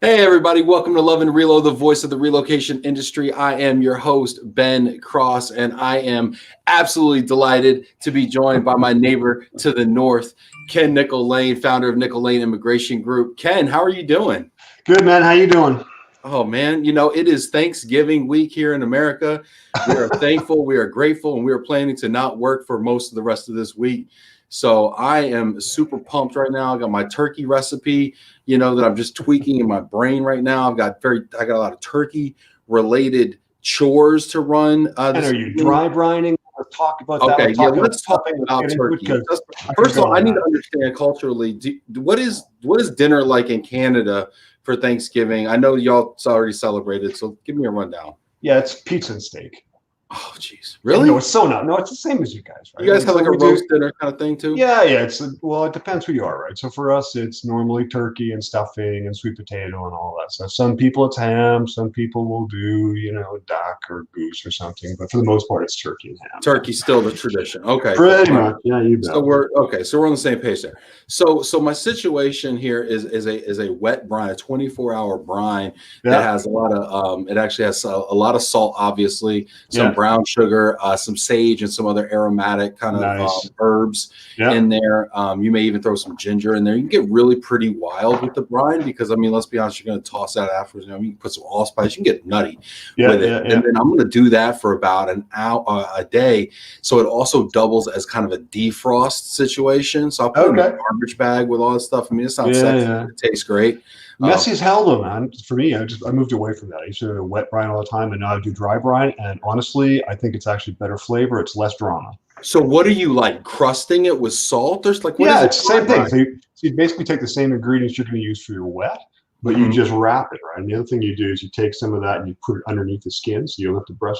Hey everybody, welcome to Love and Relo, the voice of the relocation industry. I am your host, Ben Cross, and I am absolutely delighted to be joined by my neighbor to the north, Ken Nickel-Lane, founder of Nickel-Lane Immigration Group. Ken, how are you doing? Good, man. How you doing? Oh man, it is Thanksgiving week here in America. We are thankful, we are grateful, and we are planning to not work for most of the rest of this week. So I am super pumped right now. I got my turkey recipe, that I'm just tweaking in my brain right now. I got a lot of turkey related chores to run. And are you dry brining? Let's talk about that. Okay, yeah, let's talk about turkey. First of all, I need to understand culturally, what is dinner like in Canada for Thanksgiving? I know y'all already celebrated, so give me a rundown. Yeah, it's pizza and steak. Oh, geez. Really? No, it's so not. No, it's the same as you guys, right? You guys have like a roast dinner kind of thing too? Yeah. Well, it depends who you are, right? So for us, it's normally turkey and stuffing and sweet potato and all that stuff. Some people it's ham. Some people will do, duck or goose or something. But for the most part, it's turkey and ham. Turkey's still the tradition. Okay. Pretty much. Yeah, you bet. So we're on the same page there. So my situation here is a wet brine, a 24-hour brine that has a lot of it actually has a lot of salt, obviously, some brown sugar, some sage, and some other aromatic kind of herbs in there. You may even throw some ginger in there. You can get really pretty wild with the brine because, let's be honest, you're going to toss that afterwards. You can put some allspice. You can get nutty with it. And then I'm going to do that for about an hour a day. So it also doubles as kind of a defrost situation. So I'll put it in a garbage bag with all this stuff. It sounds sexy. It tastes great. Messy as hell though, man. For me, I moved away from that. I used to do wet brine all the time, and now I do dry brine. And honestly, I think it's actually better flavor. It's less drama. So what are you like, crusting it with salt? There's like, what is it? It's the same thing. So you basically take the same ingredients you're going to use for your wet, but you just wrap it, right? And the other thing you do is you take some of that and you put it underneath the skin, so you don't have to brush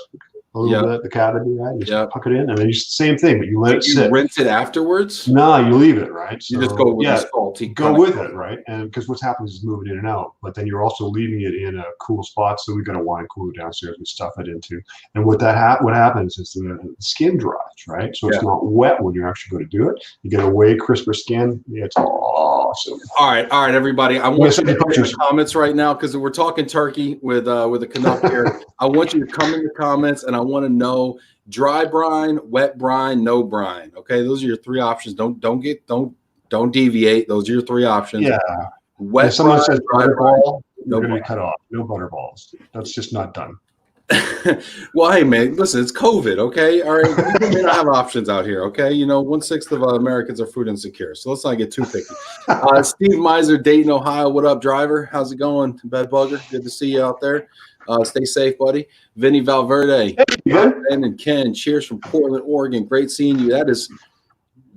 a little bit, the cavity, right? You just tuck it in, and then you same thing, but you let it sit. You rinse it afterwards? No, you leave it, right? So, you just go with the salty. Go with it, right? And because what's happening is moving in and out, but then you're also leaving it in a cool spot, so we're going to want to cool it downstairs and stuff it into. And what happens is the skin dries, right? So it's not wet when you're actually going to do it. You get a way crisper skin. Yeah, it's awesome. All right, everybody. I want you to put your comments right now because we're talking turkey with a Canuck here. I want you to come in the comments, and I want to know dry brine, wet brine, no brine. Okay, those are your three options. Don't deviate. Those are your three options. Yeah. Wet if someone says butterball, no, going to be cut off. No butterballs. That's just not done. Well, hey man, listen, it's COVID, okay? All right, we may not have options out here, okay? 1/6 of Americans are food insecure, so let's not get too picky. Steve Miser, Dayton, Ohio. What up, driver? How's it going? Bad bugger, good to see you out there. Stay safe, buddy. Vinny Valverde, Ben and Ken, cheers from Portland, Oregon. Great seeing you.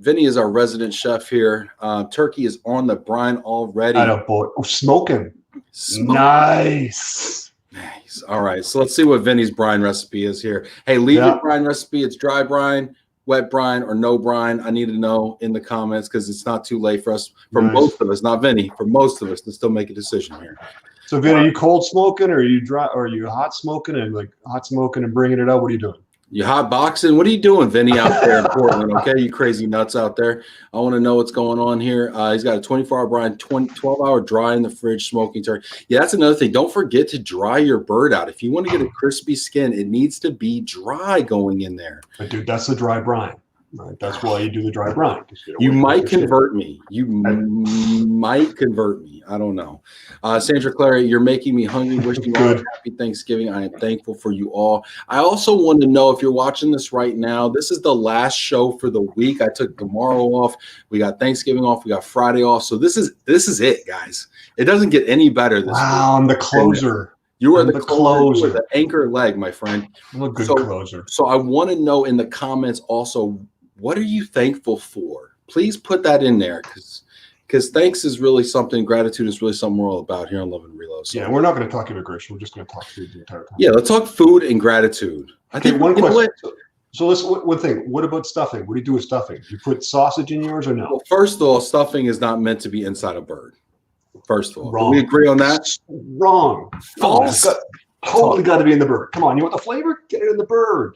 Vinny is our resident chef here. Turkey is on the brine already. Smoking. Nice. All right, so let's see what Vinny's brine recipe is here. Hey, leave your brine recipe. It's dry brine, wet brine, or no brine. I need to know in the comments because it's not too late for us, most of us, not Vinny, for most of us to still make a decision here. So, Vinny, are you cold smoking or are you dry, or are you hot smoking and bringing it out? What are you doing? You hot boxing? What are you doing, Vinny, out there in Portland? Okay, you crazy nuts out there. I want to know what's going on here. He's got a 24-hour brine, 12-hour dry in the fridge, smoking turkey. Yeah, that's another thing. Don't forget to dry your bird out. If you want to get a crispy skin, it needs to be dry going in there. But dude, that's the dry brine. Right? That's why you do the dry brine. You might convert me. You might convert me. I don't know. Sandra Clary, you're making me hungry. Wishing you all a happy Thanksgiving. I am thankful for you all. I also want to know if you're watching this right now, this is the last show for the week. I took tomorrow off. We got Thanksgiving off. We got Friday off. So this is it, guys. It doesn't get any better this week. Wow, I'm the closer. You are the closer. You are the anchor leg, my friend. I'm a good closer. So I want to know in the comments also, what are you thankful for? Please put that in there because thanks is really something. Gratitude is really something we're all about here on Love and Reload. So, we're not going to talk immigration. We're just going to talk food the entire time. Yeah, let's talk food and gratitude. I think one question. So let's one thing. What about stuffing? What do you do with stuffing? Do you put sausage in yours or no? Well, first of all, stuffing is not meant to be inside a bird. First of all, wrong. We agree on that. Wrong. False. Totally got to be in the bird. Come on, you want the flavor? Get it in the bird.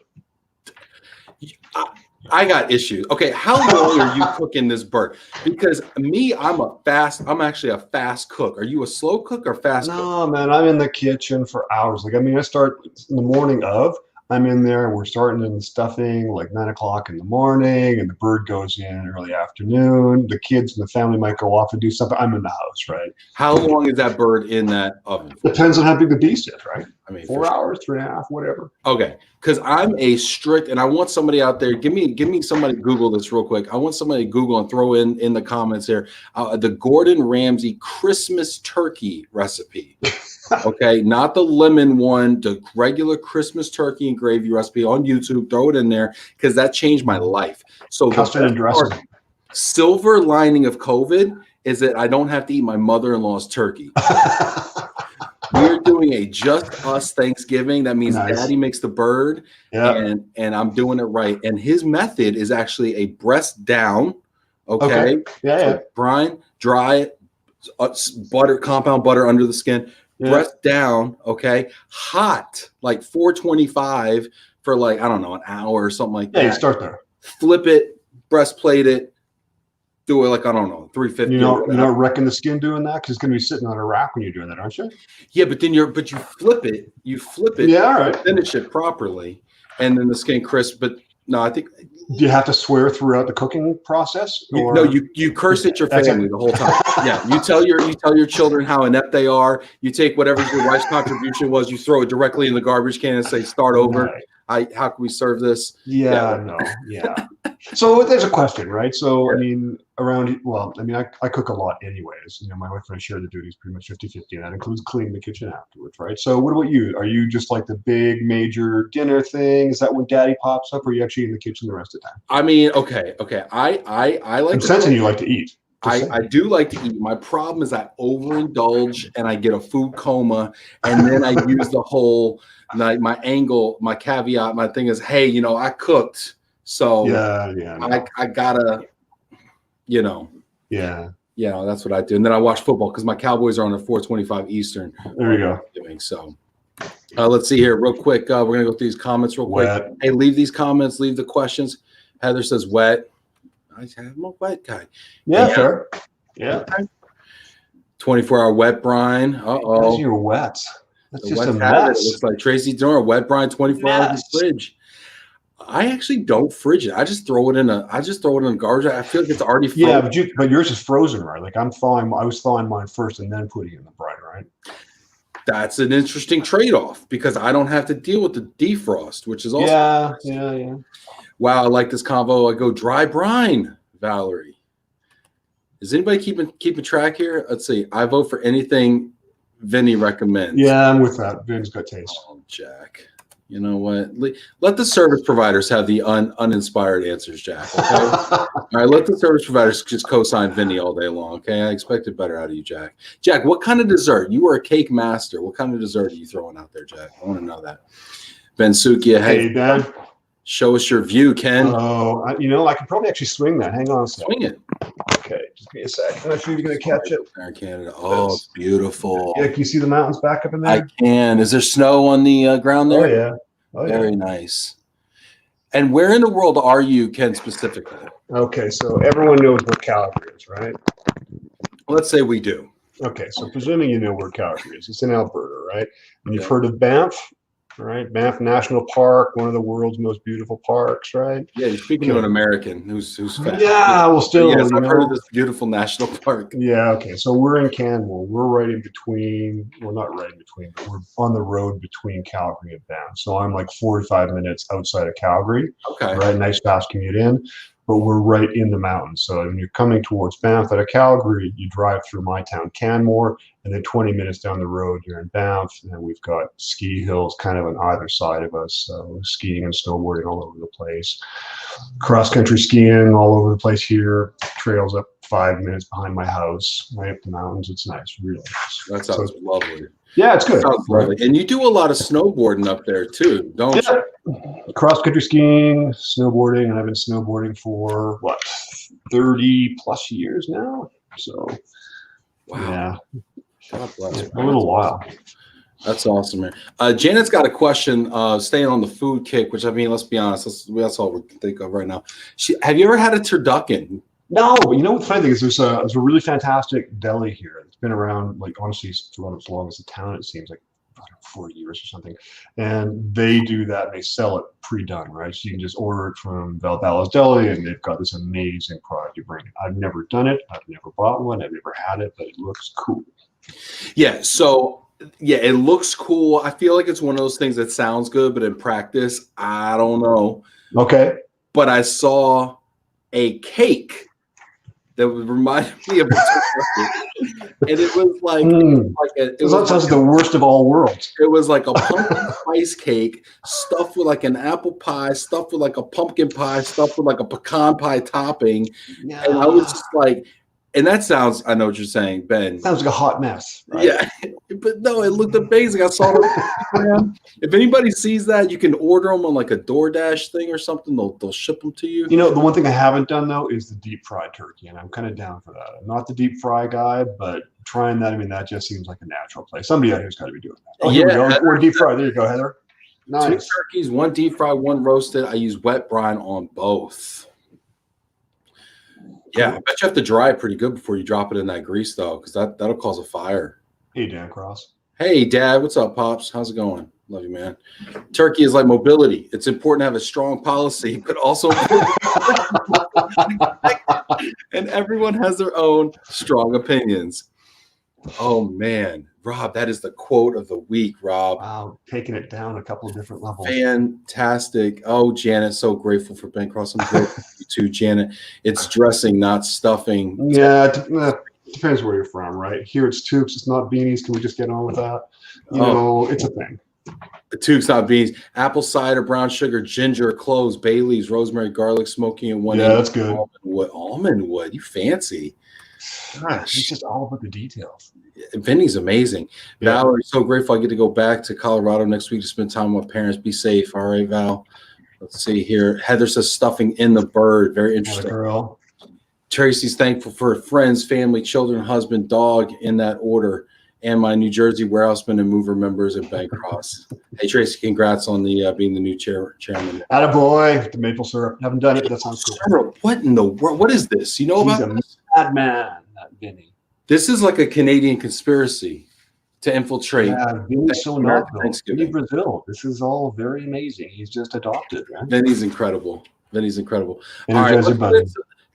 I got issues. Okay, how long are you cooking this bird? Because me, I'm actually a fast cook. Are you a slow cook or fast cook? No, man, I'm in the kitchen for hours. Like, I mean, I start in the morning of, I'm in there, we're starting in the stuffing like 9 o'clock in the morning, and the bird goes in early afternoon. The kids and the family might go off and do something. I'm in the house, right? How long is that bird in that oven for? Depends on how big the beast is, right? I mean, 4 hours, 3.5, whatever. Okay, because I'm a strict, and I want somebody out there. Give me somebody Google this real quick. I want somebody to Google and throw in the comments here the Gordon Ramsay Christmas turkey recipe. Okay, not the lemon one, the regular Christmas turkey and gravy recipe on YouTube. Throw it in there because that changed my life. So custard and dressing. Silver lining of COVID is that I don't have to eat my mother-in-law's turkey. We're doing a just us Thanksgiving. That means Daddy makes the bird, and I'm doing it right. And his method is actually a breast down. Okay. Yeah. Brine, dry it, butter, compound butter under the skin. Breast down, okay, hot, like 425 for like, I don't know, an hour or something like that. Yeah, you start there. Flip it, breastplate it, do it like, I don't know, 350. You're not wrecking the skin doing that because it's going to be sitting on a rack when you're doing that, aren't you? Yeah, but then you flip it, yeah, all right. Finish it properly, and then the skin crisp. But no, I think. Do you have to swear throughout the cooking process? Or? No, you curse at your family the whole time. Yeah, you tell your children how inept they are. You take whatever your wife's contribution was, you throw it directly in the garbage can and say, "Start over." How can we serve this? Yeah. So there's a question, right? So, I mean, I cook a lot anyways. You know, my wife and I share the duties pretty much 50-50, and that includes cleaning the kitchen afterwards, right? So what about you? Are you just like the big major dinner thing? Is that when Daddy pops up, or are you actually in the kitchen the rest of the time? I mean, okay. I like I'm sensing you like to eat. I do like to eat. My problem is I overindulge and I get a food coma, and then I use the whole my angle, my caveat, my thing is, hey, you know, I cooked. So I gotta, you know, that's what I do. And then I watch football because my Cowboys are on at 4:25 Eastern. There you go. So let's see here real quick. We're gonna go through these comments real quick. Hey, leave these comments, leave the questions. Heather says wet. I'm a wet guy. Yeah, sure. Yeah. 24-hour wet brine. Uh-oh. You're wet. That's just a mess. It looks like Tracy doing a wet brine 24 hours in the fridge. I actually don't fridge it. I just throw it in a garbage. I feel like it's already frozen. Yeah, but yours is frozen, right? Like I was thawing mine first and then putting it in the brine, right? That's an interesting trade-off because I don't have to deal with the defrost, which is also yeah. Wow, I like this convo. I go dry brine, Valerie. Is anybody keeping track here? Let's see. I vote for anything Vinny recommends. Yeah, I'm with that. Vin's got taste. Oh, Jack. You know what? Let the service providers have the uninspired answers, Jack. Okay? All right, let the service providers just co-sign Vinny all day long. Okay, I expected better out of you, Jack. Jack, what kind of dessert? You were a cake master. What kind of dessert are you throwing out there, Jack? I want to know that. Ben Sukia, hey, Ben. Show us your view, Ken. Oh, I could probably actually swing that. Hang on a second. Swing it. Okay, just give me a sec. I'm not sure you're going to catch it. Canada. Oh, it's beautiful. Yeah, can you see the mountains back up in there? I can. Is there snow on the ground there? Oh, yeah. Very nice. And where in the world are you, Ken, specifically? Okay, so everyone knows where Calgary is, right? Let's say we do. Okay, so presuming you know where Calgary is. It's in Alberta, right? And you've heard of Banff? Right, Banff National Park, one of the world's most beautiful parks, right? Yeah, you're speaking to an American who's fat. Yeah, well, still, yes, I've heard of this beautiful national park. Yeah, okay, so we're in Canmore. We're right in between. Well, not right in between, but we're on the road between Calgary and Banff. So I'm like 45 minutes outside of Calgary. Okay. Right, nice fast commute in. But we're right in the mountains. So when you're coming towards Banff out of Calgary, you drive through my town, Canmore, and then 20 minutes down the road, you're in Banff, and we've got ski hills kind of on either side of us. So skiing and snowboarding all over the place. Cross-country skiing all over the place here. Trails up 5 minutes behind my house, right up the mountains. It's nice, really nice. That sounds lovely. Yeah, it's good. Sounds lovely. And you do a lot of snowboarding up there too, don't you? Cross-country skiing, snowboarding, and I've been snowboarding for 30 plus years now. So, wow. Yeah, God bless. a little while. That's awesome, man. Janet's got a question, staying on the food kick, which, I mean, let's be honest, that's all we can think of right now. Have you ever had a turducken? No, but you know what the funny thing is? There's a really fantastic deli here. It's been around, like, honestly, throughout as long as the town, it seems like 40 years or something. And they do that, and they sell it pre-done, right? So you can just order it from Valballa's Deli, and they've got this amazing product you bring. I've never done it. I've never bought one. I've never had it, but it looks cool. Yeah, so yeah, it looks cool. I feel like it's one of those things that sounds good, but in practice, I don't know. Okay. But I saw a cake that would remind me of a turkey. And it was like, that sounds like the worst of all worlds. It was like a pumpkin spice cake stuffed with like an apple pie, stuffed with like a pumpkin pie, stuffed with like a pecan pie topping. Yeah. And I was just like, and that sounds, I know what you're saying, Ben. Sounds like a hot mess, right? Yeah, but no, it looked amazing. I saw it on Instagram. If anybody sees that, you can order them on like a DoorDash thing or something. They'll ship them to you. You know, the one thing I haven't done, though, is the deep fried turkey, and I'm kind of down for that. I'm not the deep fry guy, but trying that, I mean, that just seems like a natural play. Somebody out here's got to be doing that. Oh, here we go. Or deep fry. There you go, Heather. Nice. 2 turkeys, 1 deep fry, 1 roasted. I use wet brine on both. Yeah, I bet you have to dry it pretty good before you drop it in that grease, though, because that'll cause a fire. Hey, Dan Cross. Hey, Dad. What's up, Pops? How's it going? Love you, man. Turkey is like mobility. It's important to have a strong policy, but also and everyone has their own strong opinions. Oh, man. Rob, that is the quote of the week, Rob. Wow, taking it down a couple of different levels. Fantastic. Oh, Janet, so grateful for Ben Cross. I'm grateful for you too, Janet. It's dressing, not stuffing. Yeah, depends where you're from, right? Here it's tubes, it's not beanies. Can we just get on with that? You know, it's a thing. The tubes, not beans. Apple cider, brown sugar, ginger, cloves, bay leaves, rosemary, garlic, smoking in one. Yeah, that's good. Almond wood. You fancy. Gosh, it's just all about the details. Vinny's amazing. Yeah. Valerie, so grateful I get to go back to Colorado next week to spend time with parents. Be safe. All right, Val. Let's see here. Heather says stuffing in the bird. Very interesting. Girl. Tracy's thankful for friends, family, children, husband, dog in that order, and my New Jersey warehouseman and mover members at Bank Cross. Hey, Tracy, congrats on the being the new chairman. Attaboy, the maple syrup. Haven't done it. That sounds cool. What in the world? What is this? You know about this? Madman, that Vinny. This is like a Canadian conspiracy to infiltrate. Yeah, Vinny's so not Vinny Brazil. This is all very amazing. He's just adopted, right? Vinny's incredible. Vinny's incredible. And all right,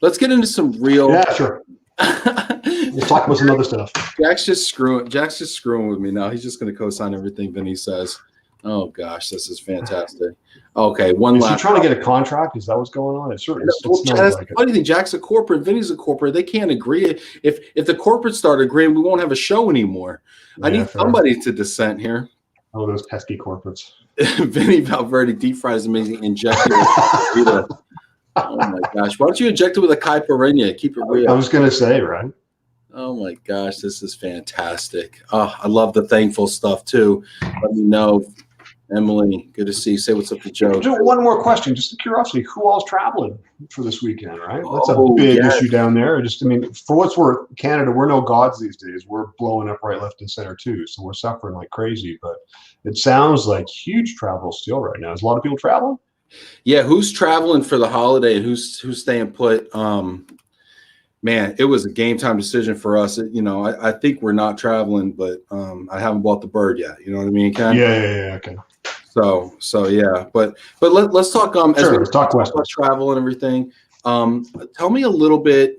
let's get into some real. Yeah, sure. Let's talk about some other stuff. Jack's just screwing with me now. He's just going to co-sign everything Vinny says. Oh gosh, this is fantastic. Okay, one last. Is he trying to get a contract? Is that what's going on? It certainly that's the funny thing. Jack's a corporate, Vinny's a corporate. They can't agree. If the corporates start agreeing, we won't have a show anymore. Yeah, I need somebody to dissent here. Oh, those pesky corporates. Vinny Valverde deep fries amazing. Injected with oh my gosh! Why don't you inject it with a caipirinha? Keep it real. I was going to say, right? Oh my gosh, this is fantastic. Oh, I love the thankful stuff too. Let me know. Emily, good to see you. Say what's up to Joe. One more question, just a curiosity. Who all's traveling for this weekend, right? That's a big issue down there. I mean, for what's worth, Canada, we're no gods these days. We're blowing up right, left, and center too. So we're suffering like crazy. But it sounds like huge travel still right now. Is a lot of people traveling? Yeah, who's traveling for the holiday and who's staying put? Man, it was a game time decision for us. I think we're not traveling, but I haven't bought the bird yet. You know what I mean, Ken? Yeah, okay. So yeah, but let's talk. Sure, let's talk about travel and everything. Tell me a little bit.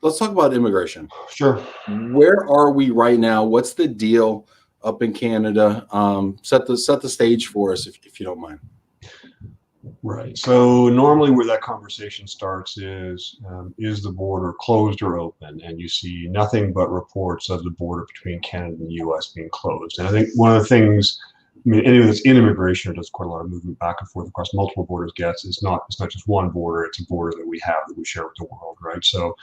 Let's talk about immigration. Sure. Where are we right now? What's the deal up in Canada? Set the stage for us, if you don't mind. Right. So normally where that conversation starts is the border closed or open? And you see nothing but reports of the border between Canada and the U.S. being closed. And I think one of the things, anyone that's in immigration or does quite a lot of movement back and forth across multiple borders gets is it's not just one border, it's a border that we have that we share with the world, right? So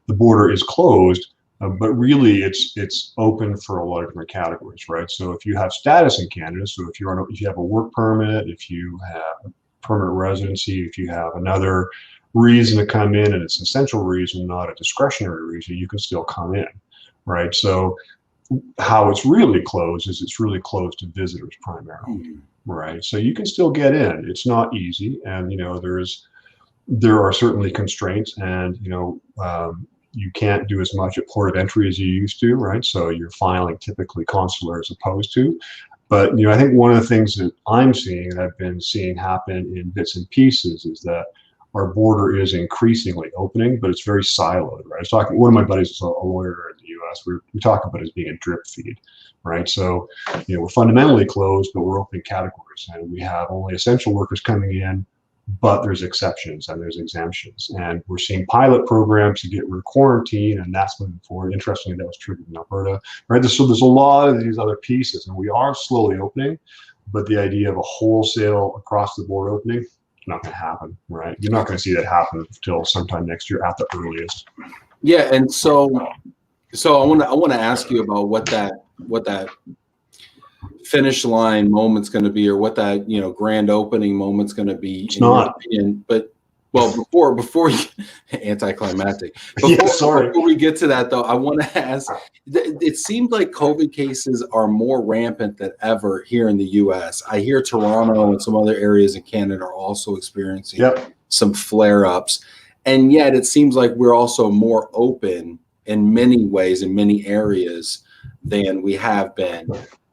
the border is closed, but really it's open for a lot of different categories, right? So if you have status in Canada, so if you have a work permit, if you have permanent residency, if you have another reason to come in and it's an essential reason, not a discretionary reason, you can still come in, right? So how it's really closed is it's really closed to visitors primarily, right? So you can still get in. It's not easy, and there are certainly constraints, and you can't do as much at port of entry as you used to, right? So you're filing typically consular as opposed to. But I think one of the things that I'm seeing, and I've been seeing happen in bits and pieces, is that our border is increasingly opening, but it's very siloed, right? I was talking, one of my buddies is a lawyer in the US, we talk about it as being a drip feed, right? So, we're fundamentally closed, but we're opening categories, and we have only essential workers coming in, but there's exceptions and there's exemptions. And we're seeing pilot programs to get rid of quarantine, and that's moving forward. Interestingly, that was triggered in Alberta, right? So there's a lot of these other pieces, and we are slowly opening, but the idea of a wholesale across the board opening, not going to happen, right? You're not going to see that happen until sometime next year at the earliest. Yeah, and so I want to ask you about what that finish line moment's going to be, or what that grand opening moment's going to be. It's not. But before you, anticlimactic. Before we get to that, though, I want to ask. It seems like COVID cases are more rampant than ever here in the U.S. I hear Toronto and some other areas in Canada are also experiencing some flare-ups, and yet it seems like we're also more open in many ways, in many areas, than we have been.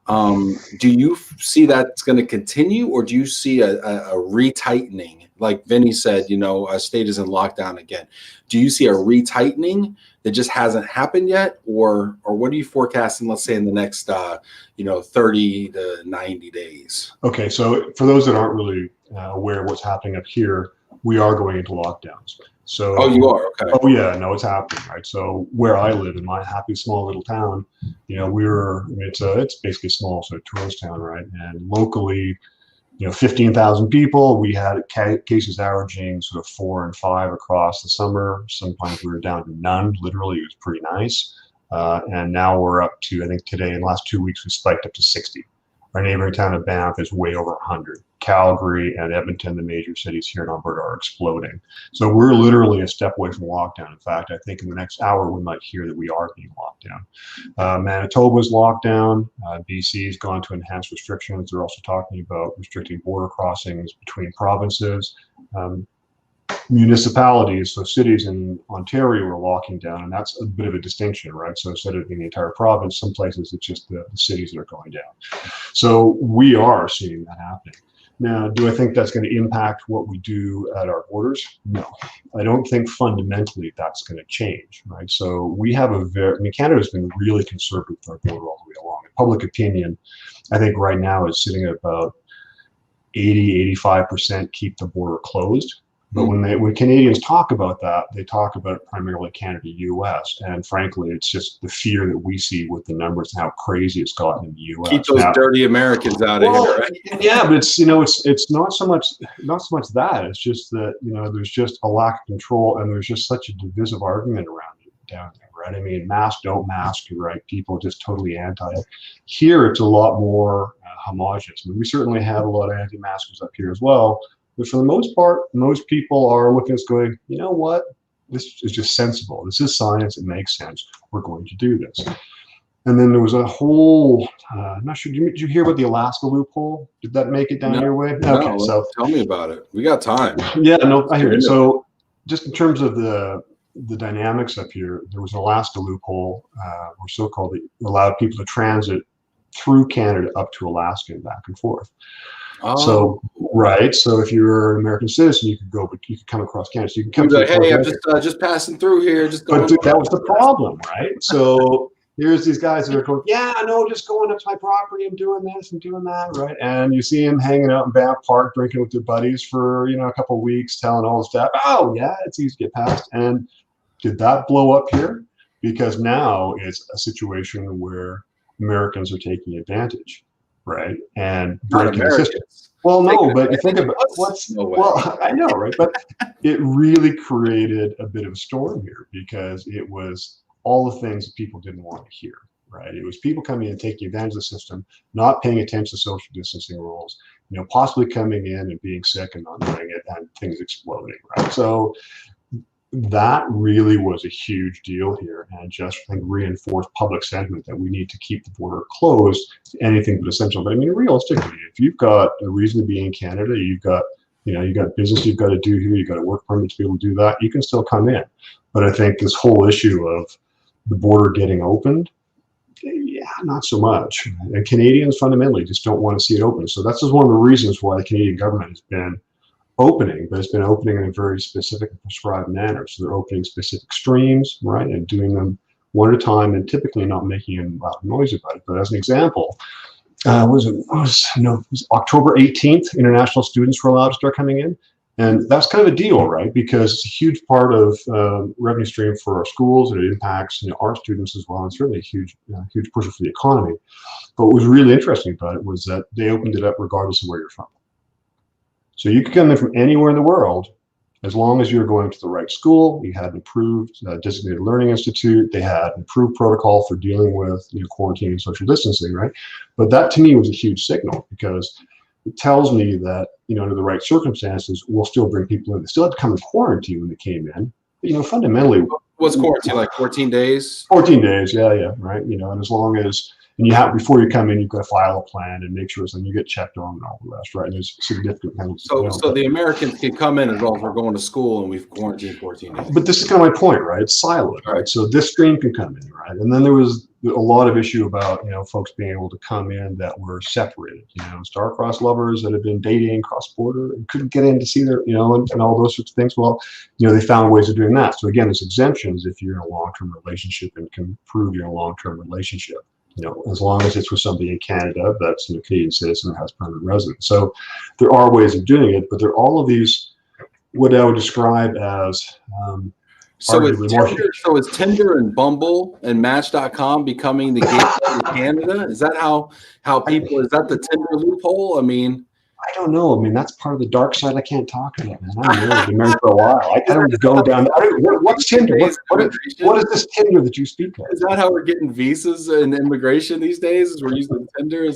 Do you see that's going to continue, or do you see a retightening? Like Vinny said, a state is in lockdown again. Do you see a retightening that just hasn't happened yet, or what are you forecasting? Let's say in the next 30 to 90 days. Okay, so for those that aren't really aware of what's happening up here, we are going into lockdowns. So you are? Okay. Oh yeah, no, it's happening, right? So where I live in my happy small little town, it's basically a small sort of tourist town, right? And locally, 15,000 people. We had cases averaging sort of 4 and 5 across the summer. Sometimes we were down to none. Literally, it was pretty nice. And now we're up to, I think today, in the last 2 weeks, we spiked up to 60. Our neighboring town of Banff is way over 100. Calgary and Edmonton, the major cities here in Alberta, are exploding. So we're literally a step away from lockdown. In fact, I think in the next hour, we might hear that we are being locked down. Manitoba's locked down. BC's gone to enhanced restrictions. They're also talking about restricting border crossings between provinces. Municipalities, so cities in Ontario are locking down, and that's a bit of a distinction, right? So instead of being the entire province, some places it's just the cities that are going down. So we are seeing that happening. Now, do I think that's going to impact what we do at our borders? No, I don't think fundamentally that's going to change, right? So we have Canada's been really conservative with our border all the way along. And public opinion, I think right now is sitting at about 80–85% keep the border closed. But when Canadians talk about that, they talk about primarily Canada, US, and frankly, it's just the fear that we see with the numbers and how crazy it's gotten in the US. Keep those dirty Americans out of here, right? Yeah, but it's it's not so much that. It's just that there's just a lack of control, and there's just such a divisive argument around it down there, right? I mean, mask, don't mask, right? People just totally anti it. Here, it's a lot more homogenous. I mean, we certainly have a lot of anti-maskers up here as well. But for the most part, most people are looking at us going, you know what? This is just sensible. This is science. It makes sense. We're going to do this. And then there was a whole, I'm not sure, did you hear about the Alaska Loophole? Did that make it down your way? Okay, so tell me about it. We got time. Yeah, no, I hear it. So just in terms of the dynamics up here, there was an Alaska Loophole, or so-called, that allowed people to transit through Canada up to Alaska and back and forth. Oh. So right, so if you're an American citizen, you could come across Canada. So you can come. Like, hey, I'm just passing through here. But dude, that was the problem, right? So here's these guys that are going, yeah, no, just going up to my property. I'm doing this, I'm doing that, right? And you see them hanging out in Banff Park, drinking with their buddies for a couple of weeks, telling all the stuff. Oh yeah, it's easy to get past. And did that blow up here? Because now it's a situation where Americans are taking advantage. Right, and breaking the system. Well, no, but you think about well, I know, right? But it really created a bit of a storm here because it was all the things that people didn't want to hear, right? It was people coming in and taking advantage of the system, not paying attention to social distancing rules, possibly coming in and being sick and not doing it, and things exploding, right? So that really was a huge deal here, and just, I think, reinforced public sentiment that we need to keep the border closed to anything but essential. But I mean, realistically, if you've got a reason to be in Canada, you've got business you've got to do here, you've got a work permit to be able to do that, you can still come in. But I think this whole issue of the border getting opened, yeah, not so much. And Canadians fundamentally just don't want to see it open. So that's just one of the reasons why the Canadian government has been opening, but it's been opening in a very specific and prescribed manner. So they're opening specific streams, right, and doing them one at a time, and typically not making a loud noise about it. But as an example, was October 18th, international students were allowed to start coming in. And that's kind of a deal, right? Because it's a huge part of revenue stream for our schools, and it impacts our students as well. And it's really a huge pusher for the economy. But what was really interesting about it was that they opened it up regardless of where you're from. So you could come in from anywhere in the world, as long as you're going to the right school. You had an approved designated learning institute. They had an approved protocol for dealing with quarantine and social distancing, right? But that to me was a huge signal, because it tells me that under the right circumstances, we'll still bring people in. They still had to come in quarantine when they came in. But, fundamentally, what's quarantine, like 14 days? 14 days, yeah, right. And as long as you have, before you come in, you've got to file a plan and make sure then you get checked on and all the rest, right? And there's significant penalties. So the Americans can come in as well as we're going to school, and we've quarantined 14 days. But this is kind of my point, right? It's siloed, right? So this stream can come in, right? And then there was a lot of issue about folks being able to come in that were separated, star-crossed lovers that had been dating cross-border and couldn't get in to see their, and all those sorts of things. Well, they found ways of doing that. So again, there's exemptions if you're in a long-term relationship and can prove you're in a long-term relationship. As long as it's with somebody in Canada that's a Canadian citizen or has permanent residence. So there are ways of doing it, but there are all of these, what I would describe as so is Tinder and Bumble and Match.com becoming the gateway to Canada? Is that how people, is that the Tinder loophole? I mean, I don't know. I mean, that's part of the dark side I can't talk about, man. I don't know. I've been married for a while. I don't go down. What's Tinder? What is this Tinder that you speak of? Is that how we're getting visas and immigration these days? Is we're using Tinder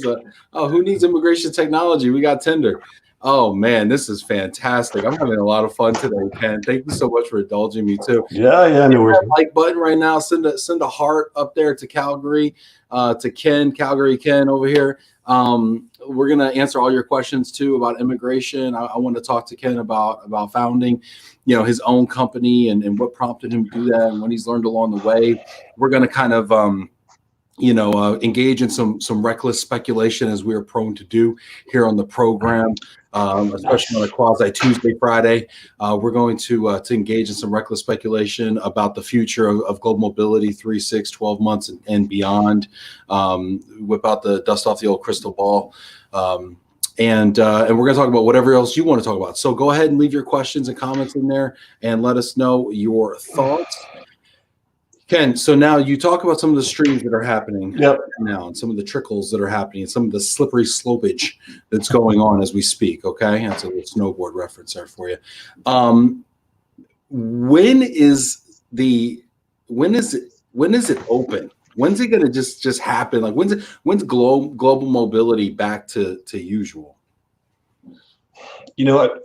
who needs immigration technology? We got Tinder. Oh man, this is fantastic. I'm having a lot of fun today, Ken. Thank you so much for indulging me too. Yeah, no worries. Like button right now. Send a heart up there to Calgary, to Ken, Calgary Ken over here. We're gonna answer all your questions too about immigration. I want to talk to Ken about founding, his own company and what prompted him to do that and what he's learned along the way. We're gonna kind of engage in some reckless speculation, as we are prone to do here on the program, especially on a quasi Tuesday, Friday. We're going to engage in some reckless speculation about the future of global mobility, 3, 6, 12 months and beyond. Whip out the dust off the old crystal ball. And we're going to talk about whatever else you want to talk about. So go ahead and leave your questions and comments in there and let us know your thoughts. Ken, so now you talk about some of the streams that are happening now, and some of the trickles that are happening, and some of the slippery slopage that's going on as we speak. Okay, that's a little snowboard reference there for you. When is it open? When's it going to just happen? Like when's global mobility back to usual?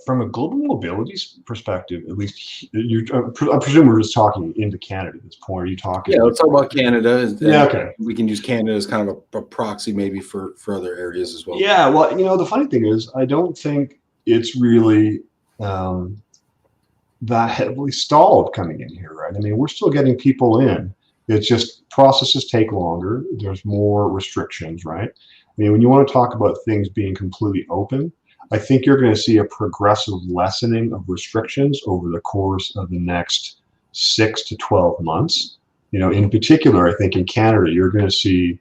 From a global mobility perspective, at least, I presume we're just talking into Canada at this point. Are you talking? Yeah, let's talk about Canada. Okay. We can use Canada as kind of a proxy maybe for other areas as well. Yeah, well, the funny thing is, I don't think it's really that heavily stalled coming in here, right? I mean, we're still getting people in. It's just processes take longer. There's more restrictions, right? I mean, when you want to talk about things being completely open, I think you're going to see a progressive lessening of restrictions over the course of the next 6 to 12 months. In particular, I think in Canada, you're going to see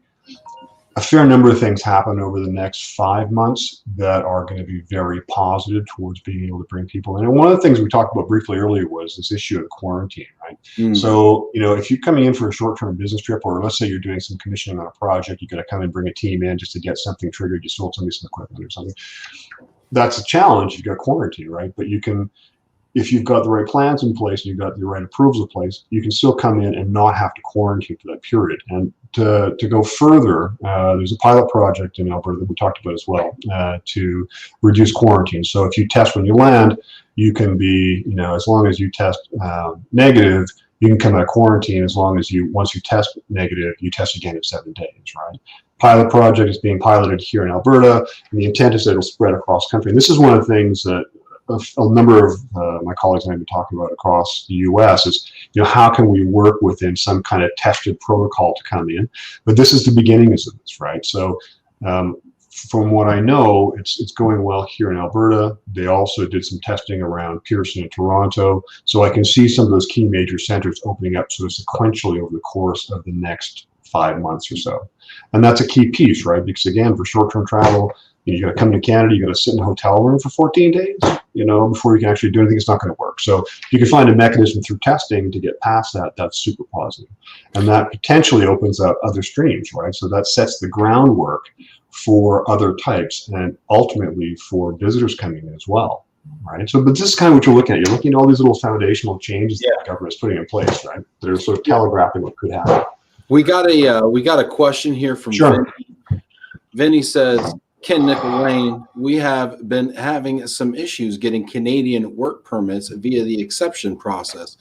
a fair number of things happen over the next 5 months that are going to be very positive towards being able to bring people in. And one of the things we talked about briefly earlier was this issue of quarantine, right? Mm. So, if you're coming in for a short-term business trip, or let's say you're doing some commissioning on a project, you got to come and bring a team in just to get something triggered, you sold somebody some equipment or something. That's a challenge. You've got quarantine, right? But you can, if you've got the right plans in place and you've got the right approvals in place, you can still come in and not have to quarantine for that period. And to go further, there's a pilot project in Alberta that we talked about as well to reduce quarantine. So if you test when you land, you can be, as long as you test negative, you can come out of quarantine as long as once you test negative, you test again in 7 days, right? Pilot project is being piloted here in Alberta, and the intent is that it'll spread across country. And this is one of the things that a number of my colleagues and I have been talking about across the U.S. is, how can we work within some kind of tested protocol to come in? But this is the beginning of this, right? So from what I know, it's going well here in Alberta. They also did some testing around Pearson and Toronto. So I can see some of those key major centers opening up sort of sequentially over the course of the next 5 months or so. And that's a key piece, right? Because again, for short-term travel, you got to come to Canada, you got to sit in a hotel room for 14 days, before you can actually do anything. It's not going to work. So if you can find a mechanism through testing to get past that, that's super positive. And that potentially opens up other streams, right? So that sets the groundwork for other types and ultimately for visitors coming in as well, right? So, but this is kind of what you're looking at. You're looking at all these little foundational changes that the government's putting in place, right? That are sort of telegraphing what could happen. We got a question here from Vinny. Vinny says, Ken Nicolaine, we have been having some issues getting Canadian work permits via the exception process,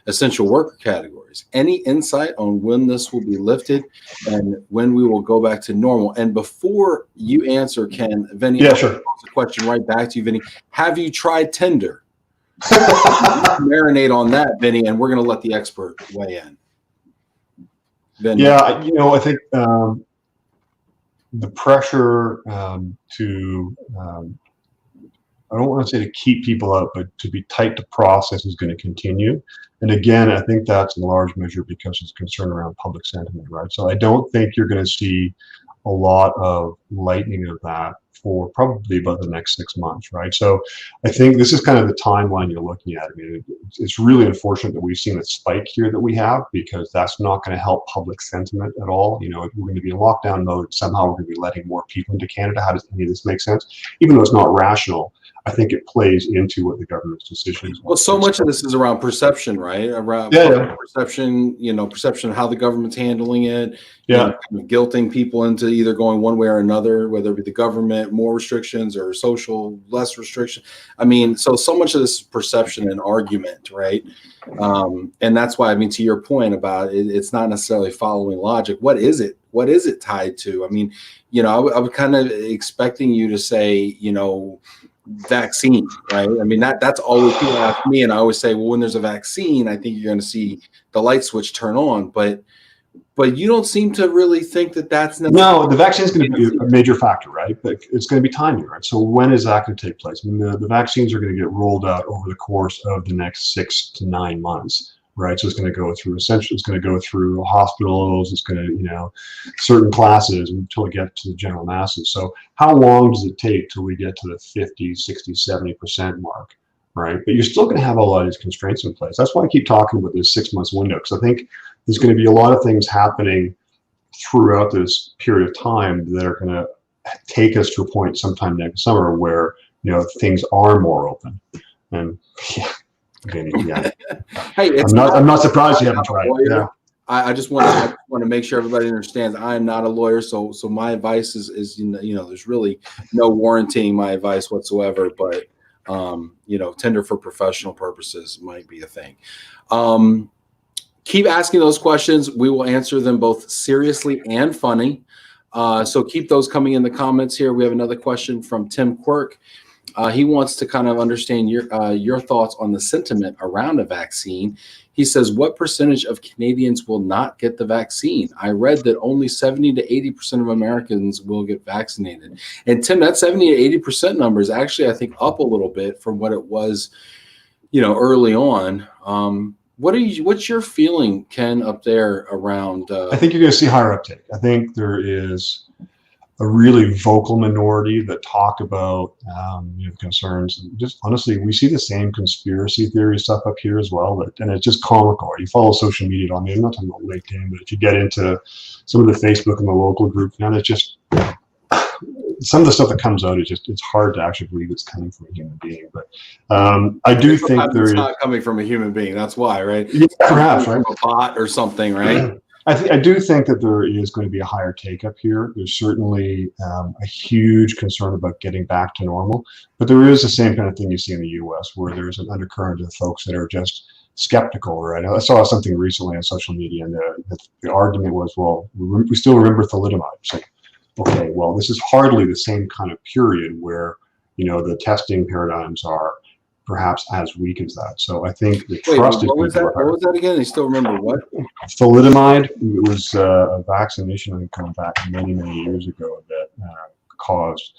essential worker categories. Any insight on when this will be lifted and when we will go back to normal? And before you answer, Ken, Vinny, sure. A question right back to you, Vinny. Have you tried Tinder? Marinate on that, Vinny, and we're going to let the expert weigh in. Vinny. Yeah, I think the pressure I don't want to say to keep people out, but to be tight to process is going to continue. And again, I think that's in large measure because it's concern around public sentiment, right? So I don't think you're going to see a lot of lightening of that for probably about the next 6 months, right? So I think this is kind of the timeline you're looking at. I mean, it's really unfortunate that we've seen a spike here that we have, because that's not going to help public sentiment at all. We're going to be in lockdown mode. Somehow we're going to be letting more people into Canada. How does any of this make sense? Even though it's not rational, I think it plays into what the government's decision is. Well, so much of this is around perception, right? Around perception, perception of how the government's handling it. Kind of guilting people into either going one way or another, whether it be the government, more restrictions, or social, less restriction. I mean, so much of this is perception and argument, right? And that's why, I mean, to your point about it, it's not necessarily following logic. What is it? What is it tied to? I mean, I was kind of expecting you to say, vaccine, right? I mean, that's always people ask me, and I always say, well, when there's a vaccine, I think you're going to see the light switch turn on, but you don't seem to really think that that's necessary. No, the vaccine is going to be a major factor, right? But it's going to be timely, right? So when is that going to take place? I mean, the vaccines are going to get rolled out over the course of the next 6 to 9 months. Right, so it's going to go through essentially. It's going to go through hospitals. It's going to, certain classes until we get to the general masses. So how long does it take till we get to the 50, 60, 70% mark? Right, but you're still going to have a lot of these constraints in place. That's why I keep talking about this 6 months window, because I think there's going to be a lot of things happening throughout this period of time that are going to take us to a point sometime next summer where things are more open. And Hey, I'm not surprised you haven't tried. Yeah. I just want to make sure everybody understands I am not a lawyer, so my advice is there's really no warranting my advice whatsoever, but Tinder for professional purposes might be a thing. Keep asking those questions. We will answer them both seriously and funny. So keep those coming in the comments here. We have another question from Tim Quirk. He wants to kind of understand your thoughts on the sentiment around a vaccine. He says, what percentage of Canadians will not get the vaccine? I read that only 70 to 80% of Americans will get vaccinated. And Tim, that 70 to 80% number is actually, I think, up a little bit from what it was, early on. What's your feeling, Ken, up there around? I think you're going to see higher uptake. I think there is a really vocal minority that talk about concerns. Just honestly, we see the same conspiracy theory stuff up here as well. And it's just comical. You follow social media on me. I'm not talking about LinkedIn, but if you get into some of the Facebook and the local group, man, it's just some of the stuff that comes out is just, it's hard to actually believe it's coming from a human being. But I do think it's not coming from a human being. That's why, right? Yeah, perhaps, right? From a bot or something, right? I do think that there is going to be a higher take up here. There's certainly a huge concern about getting back to normal, but there is the same kind of thing you see in the U.S. where there's an undercurrent of folks that are just skeptical, right? I saw something recently on social media, and the argument was, well, we still remember thalidomide. It's like, okay, well, this is hardly the same kind of period where, the testing paradigms are perhaps as weak as that. So I think the trust is going to be higher. What was that again? You still remember what? Thalidomide. It was a vaccination, I think, coming back many, many years ago that caused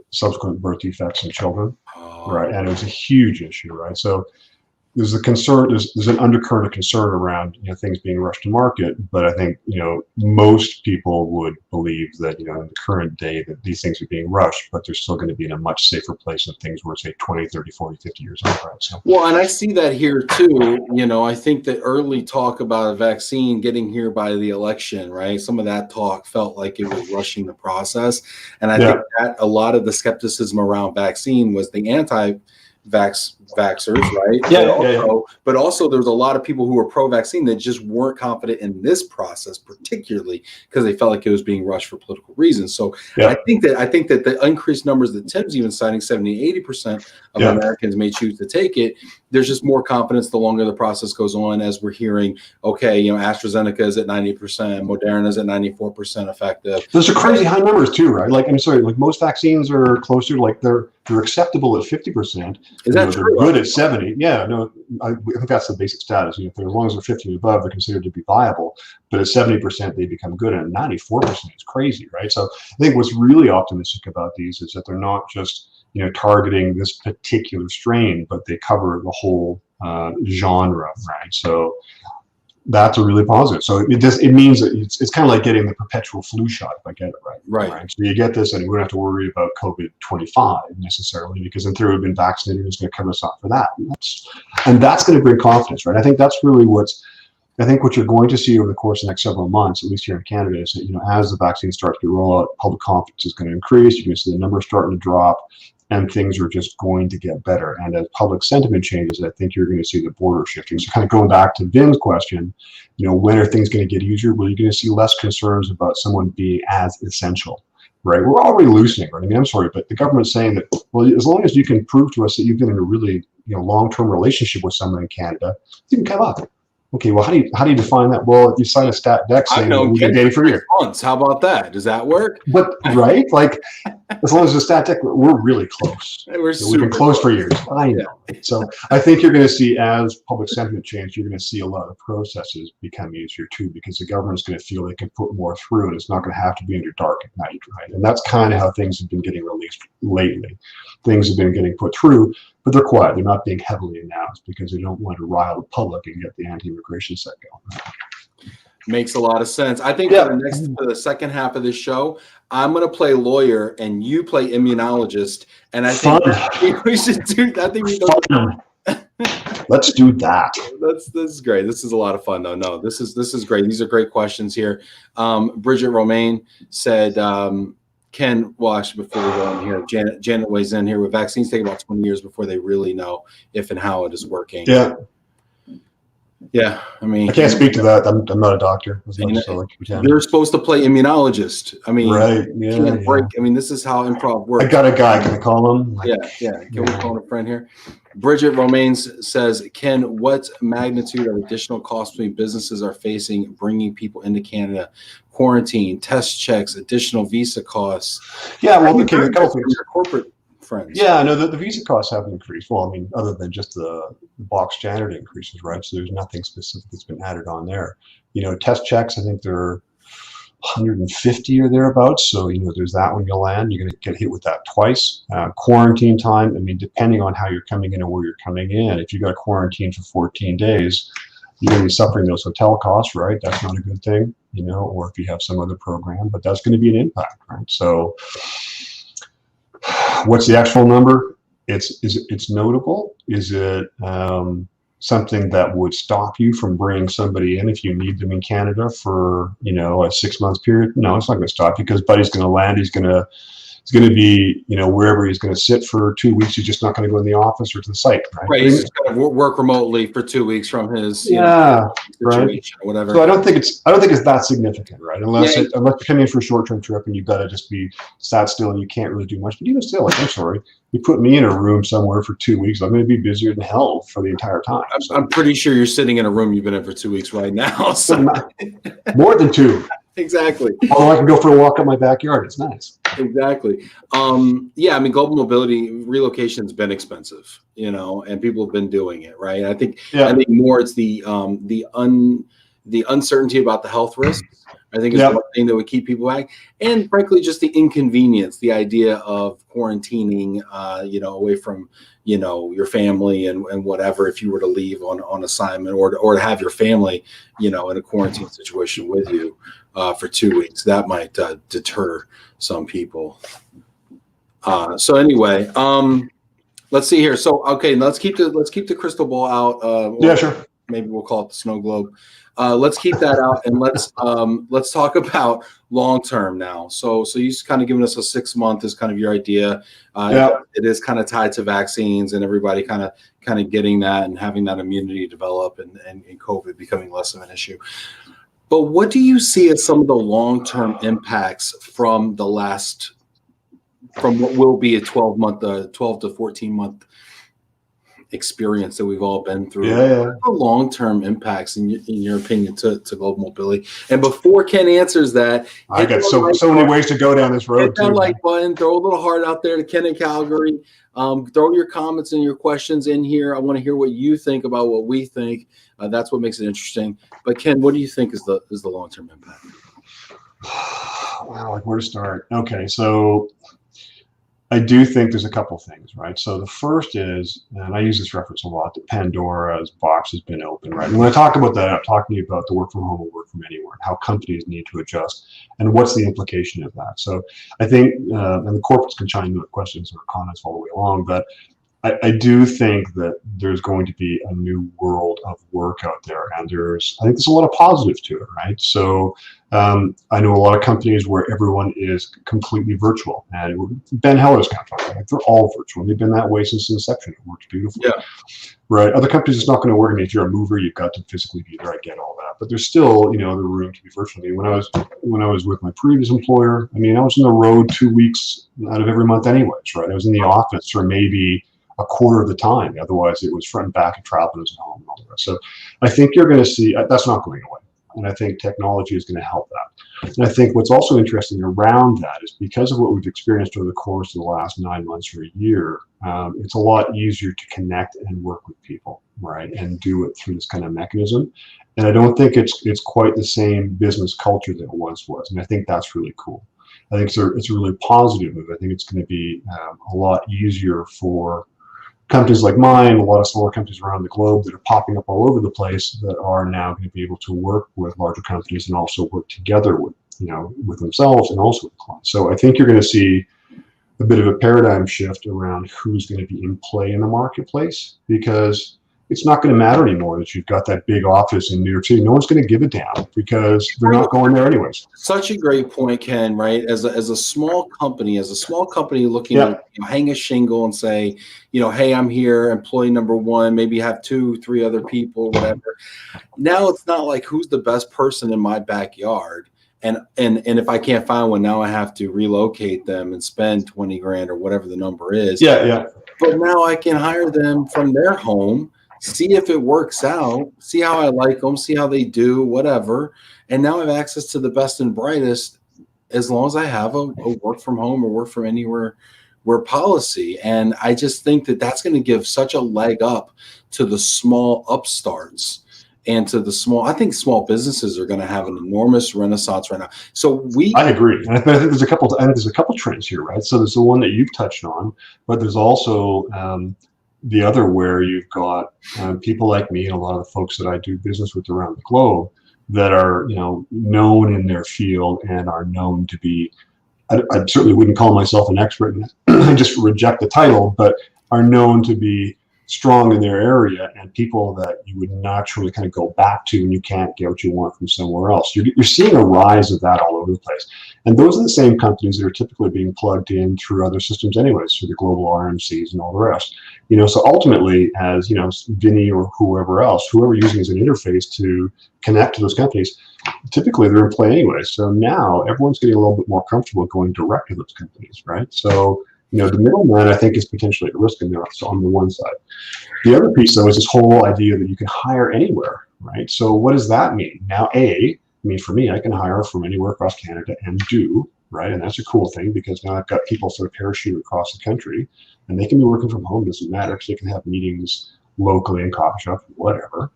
subsequent birth defects in children, right? And it was a huge issue, right? So there's a concern, there's an undercurrent of concern around things being rushed to market, but I think most people would believe that in the current day that these things are being rushed, but they're still going to be in a much safer place than things were, say, 20, 30, 40, 50 years old, right? So, well, and I see that here too. I think the early talk about a vaccine getting here by the election, right? Some of that talk felt like it was rushing the process, and I think that a lot of the skepticism around vaccine was the vaxxers, right? But also there's a lot of people who were pro-vaccine that just weren't confident in this process, particularly because they felt like it was being rushed for political reasons. So I think that the increased numbers that Tim's even citing, 70-80% of Americans may choose to take it. There's just more confidence the longer the process goes on, as we're hearing, okay, AstraZeneca is at 90%, Moderna is at 94% effective. Those are crazy high numbers too, right? Like, I'm sorry, like most vaccines are closer, like they're acceptable at 50%. Is that true? They're good at 70. Yeah, no, I think that's the basic status. If they're, as long as they're 50 and above, they're considered to be viable. But at 70%, they become good, and 94% is crazy, right? So I think what's really optimistic about these is that they're not just targeting this particular strain, but they cover the whole genre, right? So that's a really positive. So it means that it's kind of like getting the perpetual flu shot, if I get it right. Right. So you get this, and we don't have to worry about COVID-25 necessarily, because in theory we've been vaccinated, and it's going to cover us up for that. And that's going to bring confidence, right? I think that's really what you're going to see over the course of the next several months, at least here in Canada, is that as the vaccine starts to roll out, public confidence is going to increase. You're going to see the numbers starting to drop, and things are just going to get better. And as public sentiment changes, I think you're going to see the border shifting. So kind of going back to Vin's question, when are things going to get easier? Well, you're going to see less concerns about someone being as essential, right? We're already loosening, right? I mean, I'm sorry, but the government's saying that, well, as long as you can prove to us that you've been in a really long-term relationship with someone in Canada, you can come up. Okay, well, how do you define that? Well, if you sign a stat deck saying we've been dating for a year. Months. How about that? Does that work? But right, like as long as the stat deck, we're really close. We've been close for years. I know. So I think you're going to see, as public sentiment changes, you're going to see a lot of processes become easier too, because the government's going to feel they can put more through, and it's not going to have to be under dark at night, right? And that's kind of how things have been getting released lately. Things have been getting put through, but they're quiet. They're not being heavily announced because they don't want to rile the public and get the anti-immigration set going. Makes a lot of sense. I think for the second half of this show, I'm going to play lawyer and you play immunologist. And I think we should do that. Let's do that. This is great. This is a lot of fun, though. No, this is great. These are great questions here. Bridget Romaine said, actually, before we go in here, Janet weighs in here. With vaccines take about 20 years before they really know if and how it is working. Yeah, I mean, I can't speak to that. I'm not a doctor. You're supposed to play immunologist. I mean, right? Yeah. Break. I mean, this is how improv works. I got a guy. Can I call him? Can we call him a friend here? Bridget Romaine says, Ken, what magnitude of additional costs between businesses are facing bringing people into Canada? Quarantine, test checks, additional visa costs. Yeah, well, okay, a couple things. Your corporate friends. Yeah, no, the visa costs haven't increased. Well, I mean, other than just the box standard increases, right? So there's nothing specific that's been added on there. Test checks, I think they're 150 or thereabouts. So, there's that when you land. You're going to get hit with that twice. Quarantine time, I mean, depending on how you're coming in and where you're coming in, if you got quarantine for 14 days, you're going to be suffering those hotel costs, right? That's not a good thing, or if you have some other program, but that's going to be an impact, right? So what's the actual number? It's notable. Is it something that would stop you from bringing somebody in if you need them in Canada for a 6 month period? No, it's not going to stop you, because Buddy's going to land. He's going to It's going to be, wherever he's going to sit for 2 weeks. He's just not going to go in the office or to the site, right? Right. He's just going to work remotely for 2 weeks from his situation or whatever. So I don't think it's that significant, right? Unless you're coming in for a short-term trip and you've got to just be sat still and you can't really do much. But even still, I'm sorry, you put me in a room somewhere for 2 weeks, I'm going to be busier than hell for the entire time. So. I'm pretty sure you're sitting in a room you've been in for 2 weeks right now. So. More than 2. Exactly. Although I can go for a walk up my backyard. It's nice. Exactly. I mean, global mobility relocation has been expensive, and people have been doing it, right? I think more it's the uncertainty about the health risks. I think is one thing that would keep people back, and frankly, just the inconvenience, the idea of quarantining, away from your family and whatever. If you were to leave on assignment, or to have your family, in a quarantine situation with you for 2 weeks, that might deter some people. So anyway, let's see here. So let's keep the crystal ball out. Sure. Maybe we'll call it the snow globe. Let's keep that out, and let's talk about long term now. So you've kind of given us a 6 month is kind of your idea. It is kind of tied to vaccines and everybody kind of getting that and having that immunity develop and COVID becoming less of an issue. But what do you see as some of the long term impacts from what will be a 12 to 14 month experience that we've all been through? What are the long-term impacts in your opinion to global mobility? And before Ken answers that, I got so many ways to go down this road. Hit that like button, throw a little heart out there to Ken in Calgary. Throw your comments and your questions in here. I want to hear what you think about what we think. That's what makes it interesting. But Ken, what do you think is the long-term impact? Wow, where to start? Okay, so I do think there's a couple things, right? So the first is, and I use this reference a lot, that Pandora's box has been open, right? And when I talk about that, I'm talking to you about the work from home and work from anywhere, and how companies need to adjust, and what's the implication of that. So I think, and the corporates can chime in with questions or comments all the way along, but I do think that there's going to be a new world of work out there, and I think there's a lot of positives to it, right? So I know a lot of companies where everyone is completely virtual, and Ben Heller's kind of talking, like, they're all virtual. They've been that way since inception. It works beautifully. Yeah. Right. Other companies, it's not going to work. I mean, if you're a mover, you've got to physically be there. I get all that, but there's still, the room to be virtual. I mean, when I was with my previous employer, I mean, I was on the road 2 weeks out of every month anyways, right? I was in the office for maybe a quarter of the time. Otherwise, it was front and back and traveling at home and all the rest. So I think you're going to see that's not going away. And I think technology is going to help that. And I think what's also interesting around that is because of what we've experienced over the course of the last 9 months or a year, it's a lot easier to connect and work with people, right? And do it through this kind of mechanism. And I don't think it's quite the same business culture that it once was. And I think that's really cool. I think it's a really positive move. I think it's going to be a lot easier for companies like mine, a lot of smaller companies around the globe that are popping up all over the place that are now going to be able to work with larger companies and also work together with, with themselves and also with clients. So I think you're going to see a bit of a paradigm shift around who's going to be in play in the marketplace, because it's not going to matter anymore that you've got that big office in New York City. No one's going to give a damn because they're not going there anyways. Such a great point, Ken, right? As a small company looking to hang a shingle and say, hey, I'm here, employee number one, maybe have 2-3 other people, whatever. Now it's not like who's the best person in my backyard. And if I can't find one, now I have to relocate them and spend $20,000 or whatever the number is. Yeah. But now I can hire them from their home, see if it works out, see how I like them, see how they do, whatever. And now I have access to the best and brightest as long as I have a work from home or work from anywhere policy. And I just think that that's going to give such a leg up to the small upstarts and to I think small businesses are going to have an enormous renaissance right now. So I agree. And I think there's a couple trends here, right? So there's the one that you've touched on, but there's also, the other where you've got people like me and a lot of the folks that I do business with around the globe that are, known in their field and are known to be, I certainly wouldn't call myself an expert in it, just reject the title, but are known to be strong in their area and people that you would naturally kind of go back to when you can't get what you want from somewhere else. You're seeing a rise of that all over the place. And those are the same companies that are typically being plugged in through other systems anyways, through the global RMCs and all the rest. So ultimately, as Vinny or whoever using as an interface to connect to those companies, typically they're in play anyway. So now everyone's getting a little bit more comfortable going direct to those companies, right? So the middleman, I think, is potentially at risk in there on the one side. The other piece, though, is this whole idea that you can hire anywhere, right? So what does that mean? Now, for me, I can hire from anywhere across Canada and do, right? And that's a cool thing because now I've got people sort of parachute across the country and they can be working from home, doesn't matter, because they can have meetings locally in coffee shops, whatever.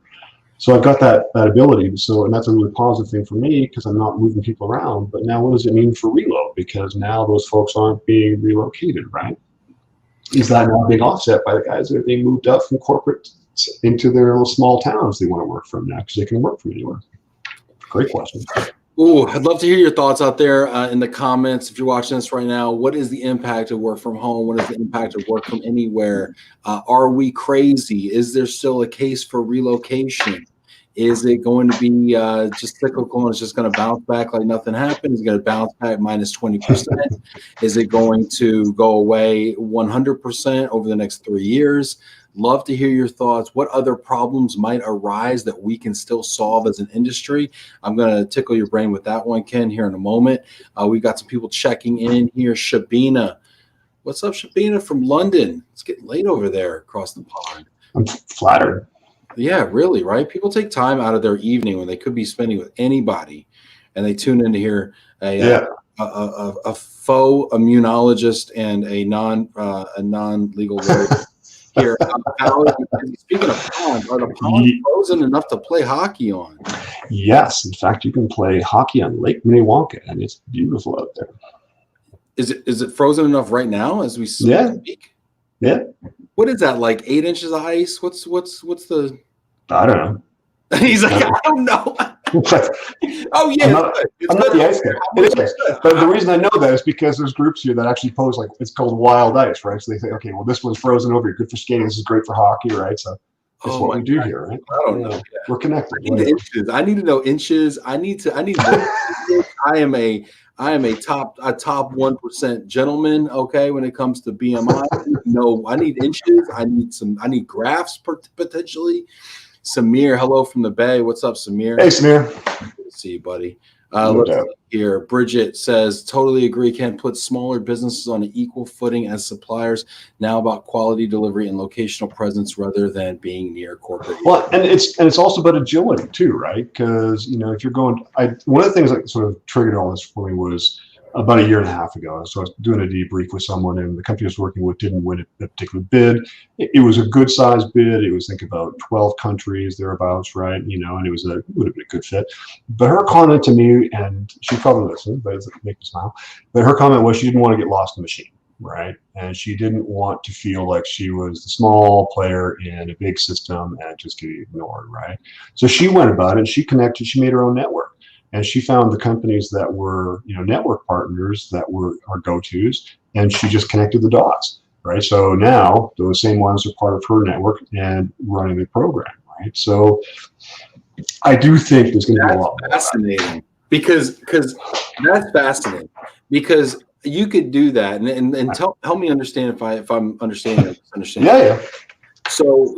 So I've got that ability. And that's a really positive thing for me because I'm not moving people around. But now what does it mean for Relo? Because now those folks aren't being relocated, right? Is that now being offset by the guys that are being moved up from corporate into their little small towns they want to work from now because they can work from anywhere? Great question. Ooh, I'd love to hear your thoughts out there in the comments. If you're watching this right now, what is the impact of work from home? What is the impact of work from anywhere? Are we crazy? Is there still a case for relocation? Is it going to be just cyclical and it's just going to bounce back like nothing happened? Is it going to bounce back minus 20%? Is it going to go away 100% over the next 3 years? Love to hear your thoughts. What other problems might arise that we can still solve as an industry? I'm going to tickle your brain with that one, Ken, here in a moment. We've got some people checking in here. Shabina. What's up, Shabina from London? It's getting late over there across the pond. I'm flattered. Yeah, really, right? People take time out of their evening when they could be spending with anybody, and they tune in to hear a faux immunologist and a non-legal lawyer here. Speaking of ponds, are the ponds frozen enough to play hockey on? Yes, in fact, you can play hockey on Lake Minnewanka, and it's beautiful out there. Is it frozen enough right now as we speak? Yeah. What is that, like 8 inches of ice? What's the? I don't know. He's like, I don't know. Oh yeah, I'm not the ice guy. But the reason I know that is because there's groups here that actually pose it's called wild ice, right? So they say, okay, well, this one's frozen over here, good for skating. This is great for hockey, right? So that's what we do here, right? I don't know. We're connected. I need inches. I need to know inches. I need to know. I am a top 1% gentleman. Okay, when it comes to BMI, I need inches. I need graphs potentially. Samir, hello from the Bay. What's up, Samir? Hey, Samir. Good to see you, buddy. Let's see here. Bridget says, totally agree. Can't put smaller businesses on an equal footing as suppliers. Now about quality delivery and locational presence rather than being near corporate. Well, and it's also about agility too, right? Because if you're going, one of the things that sort of triggered all this for me was about a year and a half ago. So I was doing a debrief with someone, and the company I was working with didn't win a particular bid. It was a good sized bid. It was about 12 countries thereabouts, right? And it would have been a good fit. But her comment to me, and she probably listened, but it make me smile. But her comment was she didn't want to get lost in the machine, right? And she didn't want to feel like she was the small player in a big system and just get ignored, right? So she went about it. She connected. She made her own network. And she found the companies that were, network partners that were our go-tos, and she just connected the dots, right? So now those same ones are part of her network and running the program, right? So I do think there's going to be a lot more. Fascinating, because that's fascinating because you could do that, and help me understand if I'm understanding or misunderstanding. Yeah. So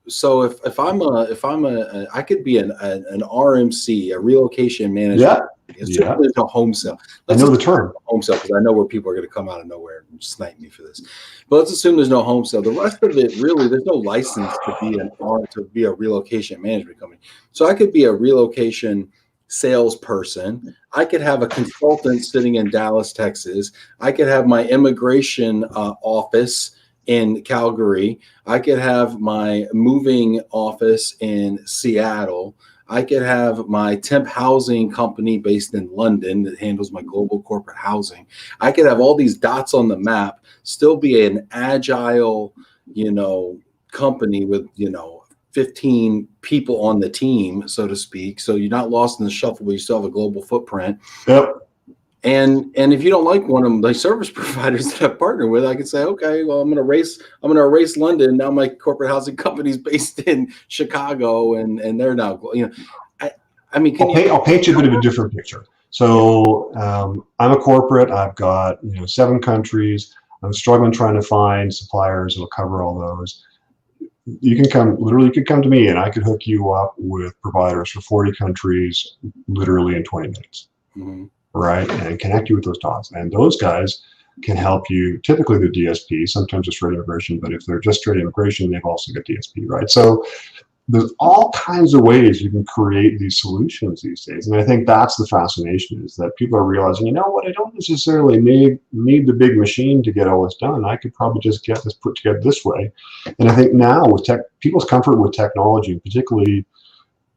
if I could be an RMC, a relocation manager. Yeah. There's no home sale. I know the term home sale because I know where people are going to come out of nowhere and snipe me for this. But let's assume there's no home sale. The rest of it, really, there's no license to be a relocation management company. So I could be a relocation salesperson. I could have a consultant sitting in Dallas, Texas. I could have my immigration office in Calgary. I could have my moving office in Seattle. I could have my temp housing company based in London that handles my global corporate housing. I could have all these dots on the map, still be an agile, company with, 15 people on the team, so to speak. So you're not lost in the shuffle, but you still have a global footprint. Yep. And if you don't like one of the service providers that I partner with, I can say, okay, well, I'm gonna erase London. Now my corporate housing company is based in Chicago, and they're now, I mean, I'll paint you a bit of a different picture. So I'm a corporate. I've got 7 countries. I'm struggling trying to find suppliers that'll cover all those. You can come to me, and I could hook you up with providers for 40 countries, literally in 20 minutes. Mm-hmm. Right, and connect you with those dots. And those guys can help you. Typically, they're DSP. Sometimes it's straight immigration, but if they're just straight immigration, they've also got DSP, right? So there's all kinds of ways you can create these solutions these days. And I think that's the fascination, is that people are realizing, you know what, I don't necessarily need the big machine to get all this done. I could probably just get this put together this way. And I think now with people's comfort with technology, and particularly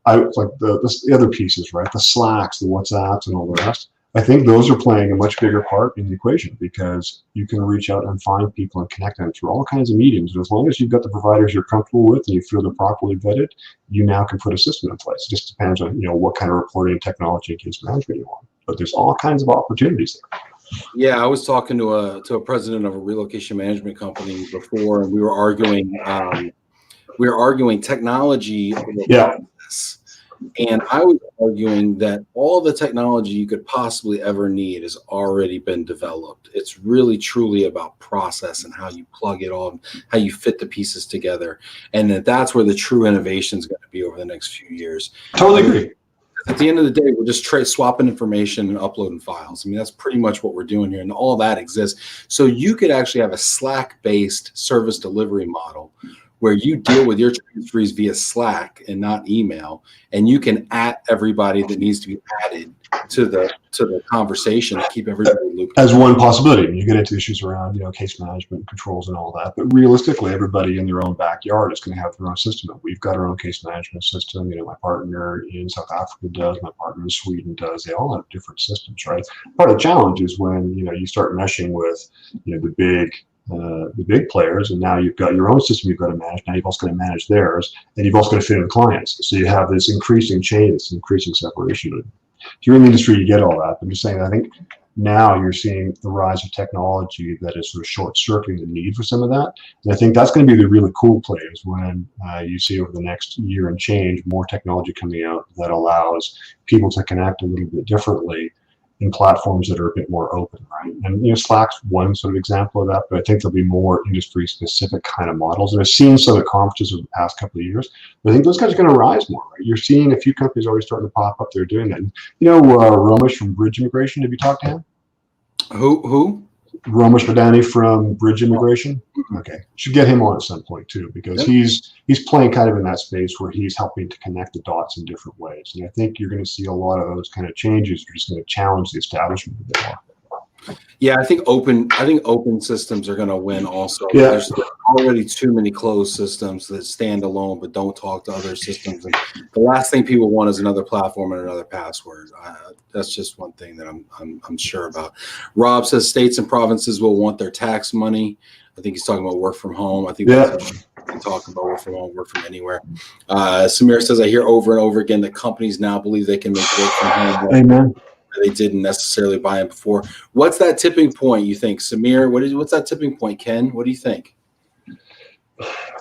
the other pieces, right? The Slacks, the WhatsApps, and all the rest. I think those are playing a much bigger part in the equation, because you can reach out and find people and connect them through all kinds of mediums. And as long as you've got the providers you're comfortable with and you feel they're properly vetted, you now can put a system in place. It just depends on what kind of reporting technology and case management you want. But there's all kinds of opportunities there. Yeah, I was talking to a president of a relocation management company before, and we were arguing technology. Yeah. And I was arguing that all the technology you could possibly ever need has already been developed. It's really truly about process and how you plug it all, how you fit the pieces together. And that's where the true innovation is going to be over the next few years. Totally agree. At the end of the day, we're just swapping information and uploading files. I mean, that's pretty much what we're doing here, and all that exists. So you could actually have a Slack-based service delivery model where you deal with your transferees via Slack and not email, and you can add everybody that needs to be added to the conversation to keep everybody looped. As one possibility, you get into issues around case management controls and all that, but realistically, everybody in their own backyard is going to have their own system. We've got our own case management system. My partner in South Africa does, my partner in Sweden does. They all have different systems, right? Part of the challenge is when you start meshing with the big players, and now you've got your own system you've got to manage. Now you've also got to manage theirs, and you've also got to fit in clients. So you have this increasing chain, this increasing separation. If you're in the industry, you get all that. I'm just saying, I think now you're seeing the rise of technology that is sort of short-circuiting the need for some of that. And I think that's going to be the really cool play, is when you see over the next year and change more technology coming out that allows people to connect a little bit differently in platforms that are a bit more open, right? And Slack's one sort of example of that, but I think there'll be more industry-specific kind of models. And I've seen some at conferences over the past couple of years, but I think those guys are going to rise more, right? You're seeing a few companies already starting to pop up there doing that. Romesh from Bridge Immigration, have you talked to him? Who? Romesh Badani from Bridge Immigration. Okay, should get him on at some point too, because he's playing kind of in that space where he's helping to connect the dots in different ways. And I think you're going to see a lot of those kind of changes. You're just going to challenge the establishment a bit more. Yeah, I think open systems are going to win also. Yeah. There's already too many closed systems that stand alone but don't talk to other systems. And the last thing people want is another platform and another password. That's just one thing that I'm sure about. Rob says states and provinces will want their tax money. I think he's talking about work from home. I think that's talking about work from home, work from anywhere. Samir says, I hear over and over again that companies now believe they can make work from home. Amen. They didn't necessarily buy them before. What's that tipping point, you think, Samir? What's that tipping point, Ken? What do you think?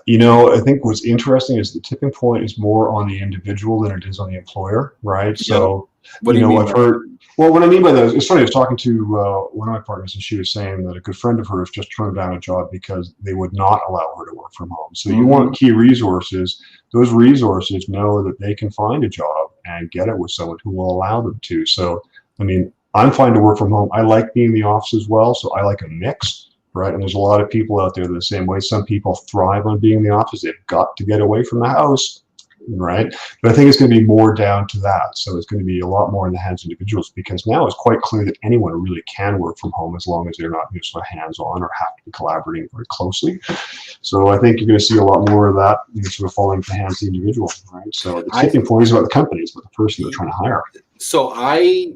I think what's interesting is the tipping point is more on the individual than it is on the employer, right? Yep. So, what do you mean? Well, what I mean by that is, it's funny, I was talking to one of my partners, and she was saying that a good friend of hers just turned down a job because they would not allow her to work from home. So you want key resources. Those resources know that they can find a job and get it with someone who will allow them to. So, I mean, I'm fine to work from home. I like being in the office as well, so I like a mix, right? And there's a lot of people out there that are the same way. Some people thrive on being in the office. They've got to get away from the house, right? But I think it's going to be more down to that. So it's going to be a lot more in the hands of individuals, because now it's quite clear that anyone really can work from home as long as they're not sort of hands-on or have to be collaborating very closely. So I think you're going to see a lot more of that sort of falling into the hands of the individual, right? So the tipping point is about the companies, but the person they're trying to hire. So I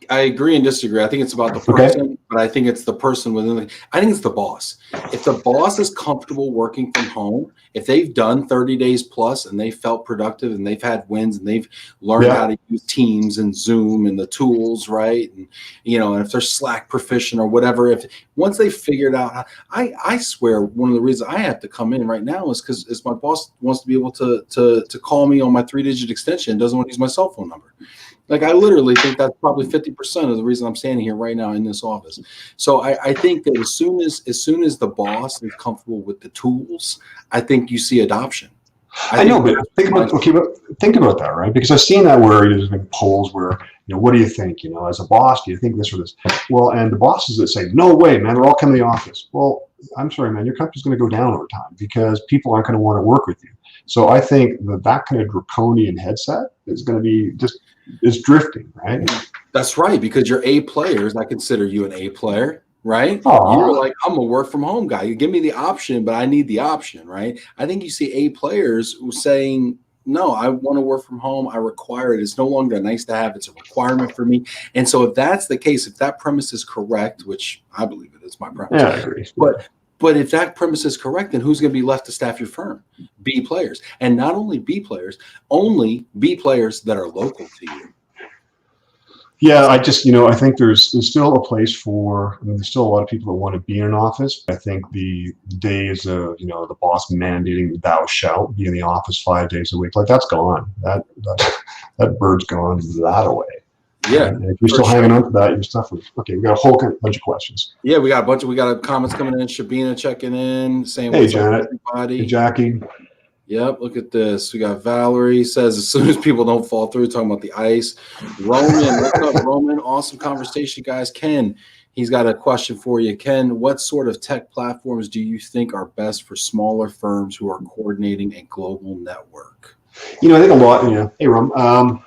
agree and disagree. I think it's about the person, but I think it's the person within I think it's the boss. If the boss is comfortable working from home, if they've done 30 days plus and they felt productive and they've had wins and they've learned how to use Teams and Zoom and the tools, right? And and if they're Slack proficient or whatever, if once they figured out, I swear one of the reasons I have to come in right now is because my boss wants to be able to call me on my 3-digit extension, doesn't want to use my cell phone number. Like, I literally think that's probably 50% of the reason I'm standing here right now in this office. So I think that as soon as the boss is comfortable with the tools, I think you see adoption. I know, but think about that, right? Because I've seen that where there's been polls where, what do you think? As a boss, do you think this or this? Well, and the bosses that say, no way, man, they're all coming to the office. Well, I'm sorry, man, your company's going to go down over time because people aren't going to want to work with you. So I think that kind of draconian headset is going to be is drifting, right? That's right, because you're A players. I consider you an A player, right? Aww. You're like, I'm a work from home guy. You give me the option, but I need the option, right? I think you see A players saying, no, I want to work from home. I require it. It's no longer a nice to have. It's a requirement for me. And so if that's the case, if that premise is correct, which I believe it is my premise. Yeah, I agree. But if that premise is correct, then who's going to be left to staff your firm? B players. And not only B players, only B players that are local to you. Yeah, I think there's still a place for, there's still a lot of people that want to be in an office. I think the days of, the boss mandating thou shalt be in the office 5 days a week, like that's gone. That bird's gone that away. Yeah. And if you're still hanging on to that, you're stuck with, okay, we got a whole bunch of questions. Yeah, we got comments coming in. Shabina checking in, saying, hey, Janet. Everybody. Hey, Jackie. Yep, look at this. We got Valerie says, as soon as people don't fall through, talking about the ice. Roman, what's up, Roman? Awesome conversation, guys. Ken, he's got a question for you. Ken, what sort of tech platforms do you think are best for smaller firms who are coordinating a global network? I think a lot, hey, Rom,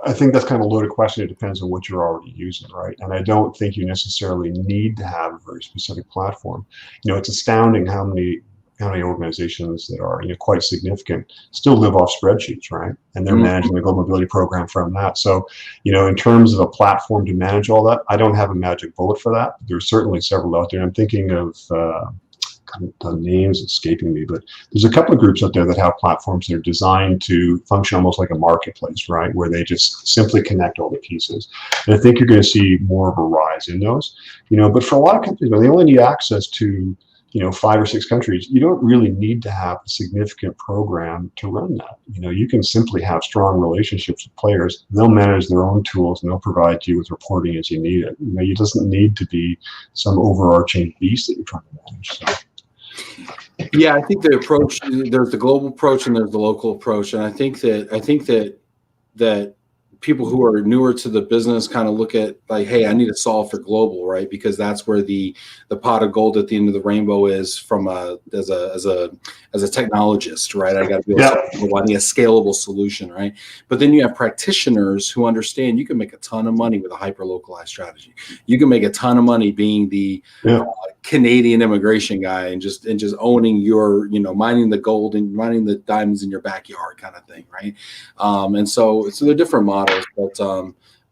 I think that's kind of a loaded question. It depends on what you're already using, right? And I don't think you necessarily need to have a very specific platform. It's astounding how many organizations that are quite significant still live off spreadsheets, right? And they're managing the global mobility program from that. So, in terms of a platform to manage all that, I don't have a magic bullet for that. There's certainly several out there. I'm thinking of the names escaping me, but there's a couple of groups out there that have platforms that are designed to function almost like a marketplace, right? Where they just simply connect all the pieces. And I think you're going to see more of a rise in those, but for a lot of companies, they only need access to 5 or 6 countries. You don't really need to have a significant program to run that. You can simply have strong relationships with players. They'll manage their own tools and they'll provide you with reporting as you need it. It doesn't need to be some overarching beast that you're trying to manage. So. Yeah, I think the approach, there's the global approach and there's the local approach. And I think that people who are newer to the business kind of look at like, hey, I need to solve for global, right? Because that's where the pot of gold at the end of the rainbow is from as a technologist, right? I got to be able to I need a scalable solution, right? But then you have practitioners who understand you can make a ton of money with a hyper localized strategy. You can make a ton of money being the Canadian immigration guy and just owning your, mining the gold and mining the diamonds in your backyard kind of thing, right? And so they're different models.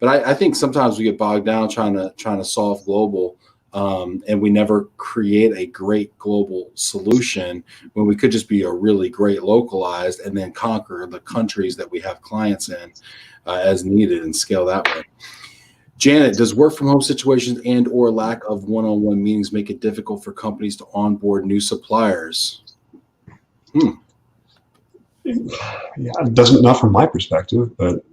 But I think sometimes we get bogged down trying to solve global, and we never create a great global solution when we could just be a really great localized and then conquer the countries that we have clients in as needed and scale that way. Janet, does work from home situations and or lack of one-on-one meetings make it difficult for companies to onboard new suppliers? Yeah, it doesn't, not from my perspective, but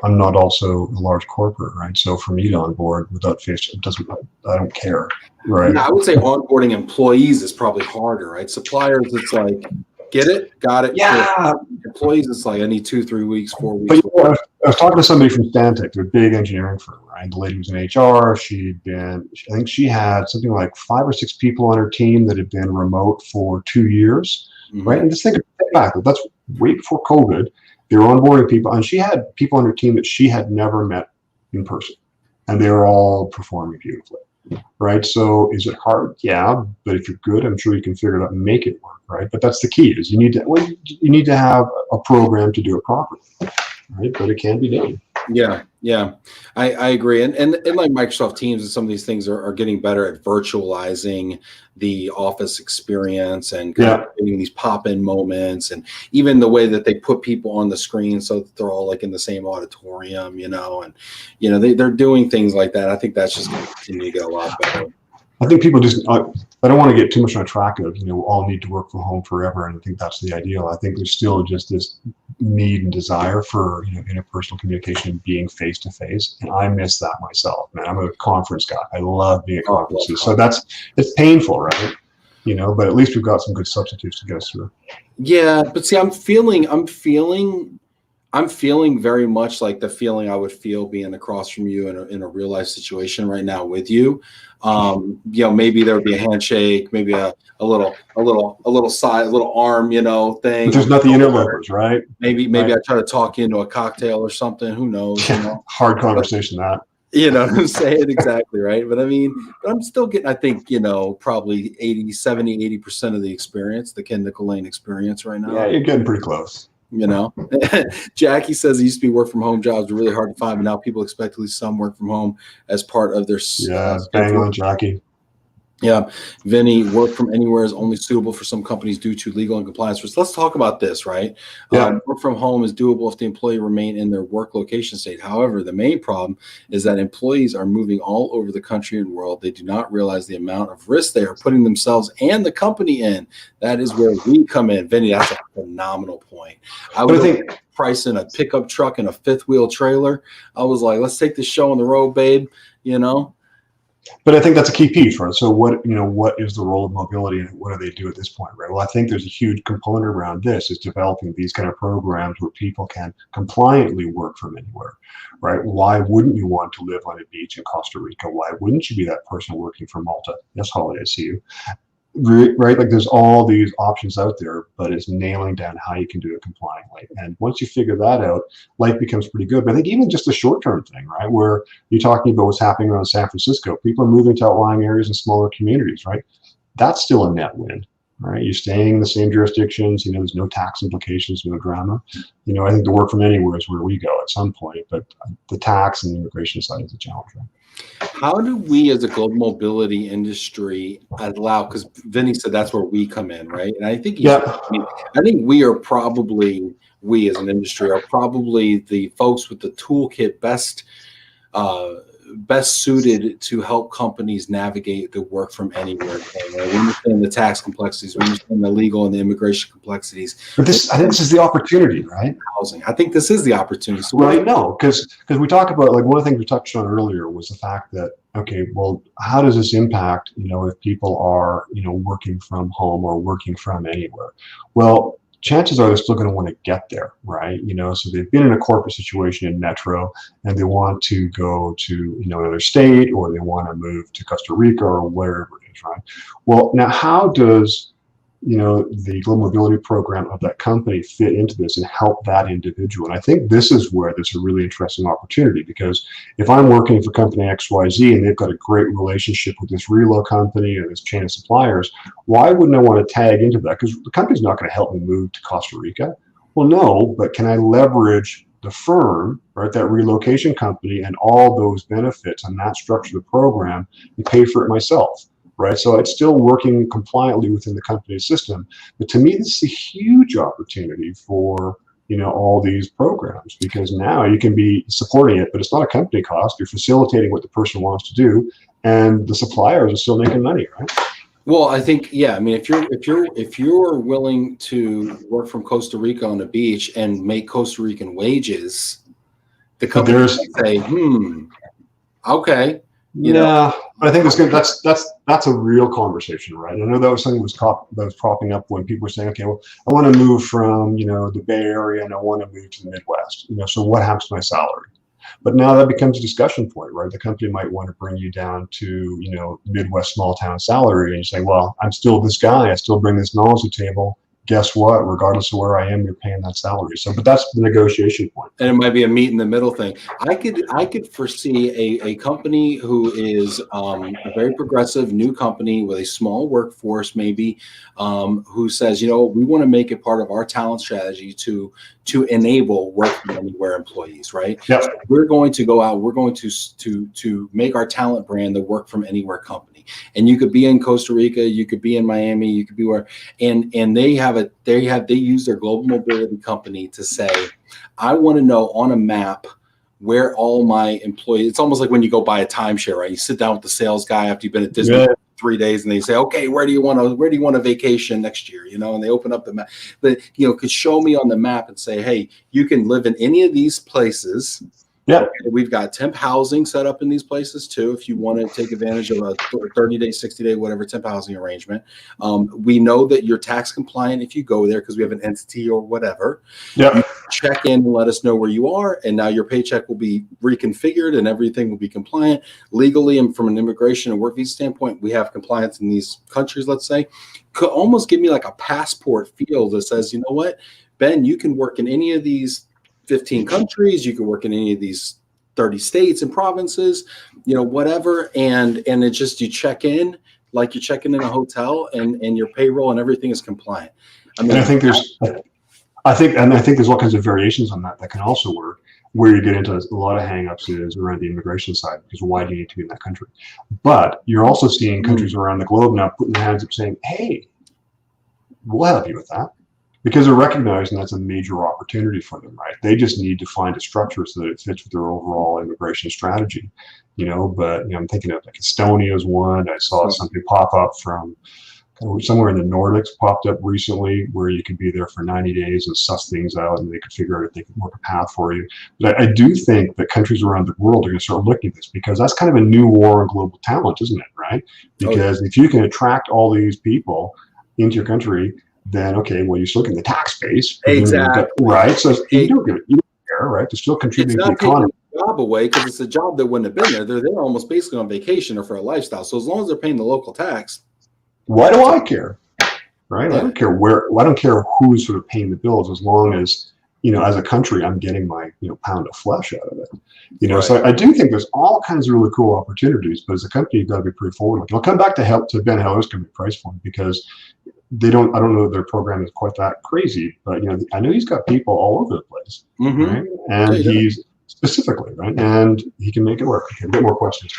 I'm not also a large corporate, right? So for me to onboard without face, I don't care, right? Yeah, I would say onboarding employees is probably harder, right? Suppliers, it's like, get it, got it. Yeah. Cool. Employees, it's like I need 2, 3 weeks, 4 weeks. But I was talking to somebody from Stantec, they're a big engineering firm, right? The lady was in HR. I think she had something like 5 or 6 people on her team that had been remote for 2 years, right? And just think back, that's way before COVID. They were onboarding people, and she had people on her team that she had never met in person, and they were all performing beautifully, right? So is it hard? Yeah, but if you're good, I'm sure you can figure it out and make it work, right? But that's the key: is you need to have a program to do it properly. right? But it can be done. Yeah, I agree, and like Microsoft Teams and some of these things are getting better at virtualizing the office experience and kind of getting these pop-in moments, and even the way that they put people on the screen so that they're all like in the same auditorium, they're doing things like that. I think that's just going to continue to get a lot better. I think people just, I don't want to get too much on a track of, all need to work from home forever. And I think that's the ideal. I think there's still just this need and desire for, interpersonal communication and being face to face. And I miss that myself, man. I'm a conference guy. I love being at conferences. So it's painful, right? But at least we've got some good substitutes to get us through. Yeah. But see, I'm feeling very much like the feeling I would feel being across from you in a real life situation right now with you. Maybe there would be a handshake, maybe a little side, a little arm, thing. But there's not the interlopers, right? Maybe I try to talk you into a cocktail or something. Who knows? Hard conversation, that. You know what I'm saying? Exactly, right? But I'm still getting, I think, probably 80% of the experience, the Ken Nicolane experience right now. Yeah, you're getting pretty close. Jackie says it used to be work from home jobs were really hard to find, but now people expect at least some work from home as part of their bang on, Jackie. Yeah, Vinny, work from anywhere is only suitable for some companies due to legal and compliance risks. Let's talk about this, right? Work from home is doable if the employee remain in their work location state. However, the main problem is that employees are moving all over the country and world. They do not realize the amount of risk they are putting themselves and the company in. That is where we come in. Vinny, that's a phenomenal point. I would think pricing a pickup truck and a fifth wheel trailer. I was like, let's take this show on the road, babe, But I think that's a key piece, right? So what is the role of mobility and what do they do at this point, right? Well, I think there's a huge component around this is developing these kind of programs where people can compliantly work from anywhere, right? Why wouldn't you want to live on a beach in Costa Rica? Why wouldn't you be that person working from Malta? Yes, holidays to you. Right? Like there's all these options out there, but it's nailing down how you can do it compliantly. And once you figure that out, life becomes pretty good. But I think even just a short-term thing, right? Where you're talking about what's happening around San Francisco, people are moving to outlying areas and smaller communities, right? That's still a net win, right? You're staying in the same jurisdictions, there's no tax implications, no drama. I think the work from anywhere is where we go at some point, but the tax and the immigration side is a challenge, right? How do we as a global mobility industry allow, because Vinny said that's where we come in, right? And I think I think we as an industry are probably the folks with the toolkit best suited to help companies navigate the work from anywhere thing. Right? We understand the tax complexities, we understand the legal and the immigration complexities. But I think this is the opportunity, right? Housing. I think this is the opportunity. So because we talk about, like, one of the things we touched on earlier was the fact that, okay, well, how does this impact, if people are, working from home or working from anywhere? Well, chances are they're still going to want to get there, right? So they've been in a corporate situation in Metro and they want to go to, another state, or they want to move to Costa Rica or wherever it is, right? Well, now how does, the global mobility program of that company fit into this and help that individual? And I think this is where there's a really interesting opportunity, because if I'm working for company XYZ and they've got a great relationship with this relo company or this chain of suppliers, why wouldn't I want to tag into that? Because the company's not going to help me move to Costa Rica. Well, no, but can I leverage the firm, right, that relocation company and all those benefits and that structure of the program and pay for it myself? Right, so it's still working compliantly within the company's system. But to me, this is a huge opportunity for all these programs, because now you can be supporting it, but it's not a company cost. You're facilitating what the person wants to do, and the suppliers are still making money, right? Well, I think, if you're willing to work from Costa Rica on the beach and make Costa Rican wages, the company might say, okay. But I think that's a real conversation, right? I know that was something that was propping up when people were saying, okay, well, I want to move from, the Bay Area and I want to move to the Midwest, so what happens to my salary? But now that becomes a discussion point, right? The company might want to bring you down to, Midwest small town salary, and you say, well, I'm still this guy, I still bring this knowledge to the table, guess what? Regardless of where I am, you're paying that salary. So, but that's the negotiation point. And it might be a meet in the middle thing. I could foresee a company who is a very progressive new company with a small workforce, maybe, who says, you know, we want to make it part of our talent strategy to enable work from anywhere employees, right? Yep. So we're going to go out. We're going to make our talent brand the work from anywhere company. And you could be in Costa Rica, you could be in Miami, you could be where, and they use their global mobility company to say, I want to know on a map where all my employees, it's almost like when you go buy a timeshare, right? You sit down with the sales guy after you've been at Disney for 3 days and they say, okay, where do you want to vacation next year? You know, and they open up the map, but, you know, could show me on the map and say, hey, you can live in any of these places. Yeah, okay, we've got temp housing set up in these places too. If you want to take advantage of a 30-day, 60-day, whatever temp housing arrangement, we know that you're tax compliant if you go there because we have an entity or whatever. Yeah, check in and let us know where you are, and now your paycheck will be reconfigured and everything will be compliant legally. And from an immigration and work visa standpoint, we have compliance in these countries. Let's say, could almost give me like a passport feel that says, you know what, Ben, you can work in any of these 15 countries, you can work in any of these 30 states and provinces, you know, whatever. And it's just, you check in like you're checking in a hotel, and your payroll and everything is compliant. I mean, and I think there's all kinds of variations on that can also work. Where you get into a lot of hangups is around the immigration side, because why do you need to be in that country? But you're also seeing countries around the globe now putting their hands up saying, hey, we'll help you with that. Because they're recognizing that's a major opportunity for them, right? They just need to find a structure so that it fits with their overall immigration strategy, you know. But, you know, I'm thinking of like Estonia is one. I saw something pop up from somewhere in the Nordics popped up recently, where you could be there for 90 days and suss things out, and they could figure out if they could work a path for you. But I do think that countries around the world are going to start looking at this, because that's kind of a new war on global talent, isn't it? Right? Because if you can attract all these people into your country, then okay, well, you're still getting the tax base, exactly, right? So you don't care, right? They're still contributing to the economy. The job away, because it's a job that wouldn't have been there. They're there almost basically on vacation or for a lifestyle. So as long as they're paying the local tax, why do I care, right? Yeah. I don't care where. I don't care who's sort of paying the bills, as long as, you know, as a country, I'm getting my, you know, pound of flesh out of it. You know, so I do think there's all kinds of really cool opportunities, but as a company, you've got to be pretty forward looking. I'll come back to Ben Heller's company price point, because I don't know if their program is quite that crazy, but, you know, I know he's got people all over the place, right? And he's specifically, right? And he can make it work. Okay, a bit more questions.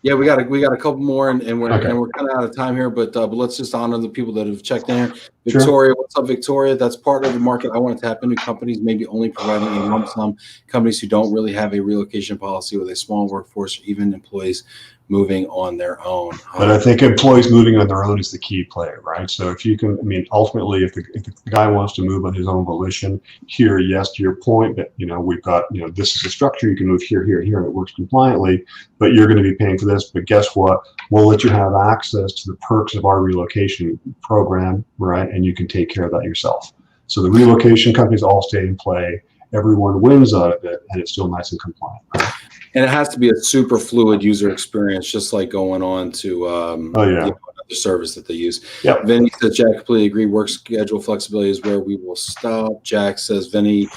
Yeah, we got a couple more, and we're kind of out of time here, but let's just honor the people that have checked in. Victoria, what's up, Victoria? That's part of the market I want to tap into. Companies maybe only providing a lump sum. Companies who don't really have a relocation policy with a small workforce, or even employees moving on their own. But I think employees moving on their own is the key play, right? So if you can, I mean, ultimately, if the guy wants to move on his own volition, here, yes, to your point, that, you know, we've got, you know, this is a structure, you can move here, here, here, and it works compliantly, but you're going to be paying for this. But guess what? We'll let you have access to the perks of our relocation program, right? And you can take care of that yourself. So the relocation companies all stay in play. Everyone wins out of it, and it's still nice and compliant. Right? And it has to be a super fluid user experience, just like going on to you know, another service that they use. Yep. Vinny says, Jack, completely agree. Work schedule flexibility is where we will stop. Jack says, Vinny,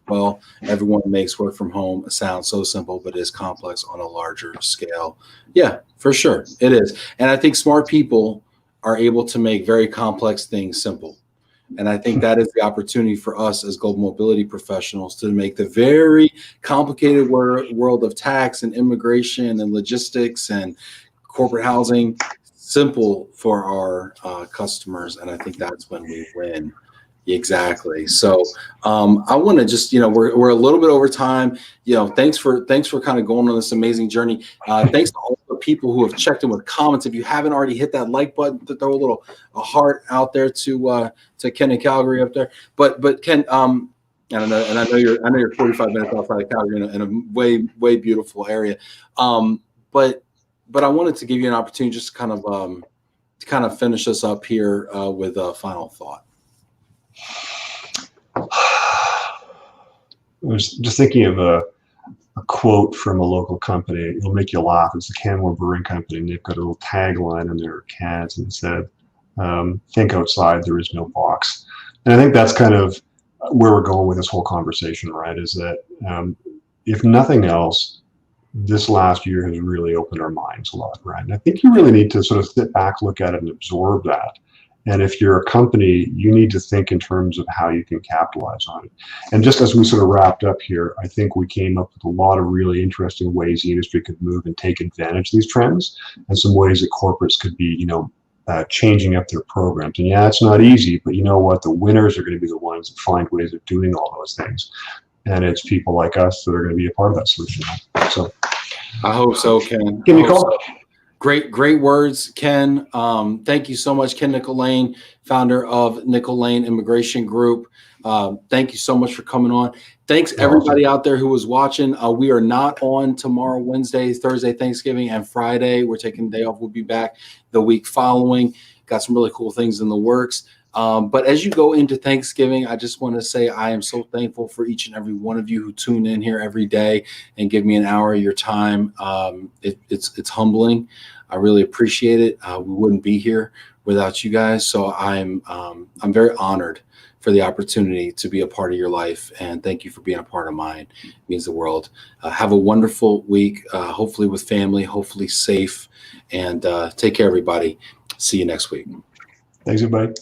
well, everyone makes work from home sound so simple, but is complex on a larger scale. Yeah, for sure. It is. And I think smart people are able to make very complex things simple. And I think that is the opportunity for us as global mobility professionals to make the very complicated world of tax and immigration and logistics and corporate housing simple for our customers. And I think that's when we win. Exactly. So I want to just, you know, we're a little bit over time. You know, thanks for kind of going on this amazing journey. Thanks to all the people who have checked in with comments. If you haven't already hit that like button, to throw a heart out there to Ken in Calgary up there. But Ken, I don't know, and I know you're 45 minutes outside of Calgary in a way beautiful area. But I wanted to give you an opportunity just to kind of finish us up here with a final thought. I was just thinking of a quote from a local company. It'll make you laugh. It's the Canmore Brewing Company, and they've got a little tagline on their cans, and it said, think outside. There is no box. And I think that's kind of where we're going with this whole conversation, right? Is that if nothing else, this last year has really opened our minds a lot, right? And I think you really need to sort of sit back, look at it, and absorb that. And if you're a company, you need to think in terms of how you can capitalize on it. And just as we sort of wrapped up here, I think we came up with a lot of really interesting ways the industry could move and take advantage of these trends, and some ways that corporates could be, changing up their programs. And yeah, it's not easy, but you know what? The winners are going to be the ones that find ways of doing all those things. And it's people like us that are going to be a part of that solution. So I hope so, Ken. Give me a call. Great words, Ken. Thank you so much, Ken Nicolane, founder of Nicolane Immigration Group. Thank you so much for coming on. Thanks everybody out there who was watching. We are not on tomorrow, Wednesday, Thursday, Thanksgiving, and Friday. We're taking a day off. We'll be back the week following. Got some really cool things in the works. But as you go into Thanksgiving, I just want to say I am so thankful for each and every one of you who tune in here every day and give me an hour of your time. It's humbling. I really appreciate it. We wouldn't be here without you guys. So I'm very honored for the opportunity to be a part of your life. And thank you for being a part of mine. It means the world. Have a wonderful week, hopefully with family, hopefully safe, and take care, everybody. See you next week. Thanks, everybody.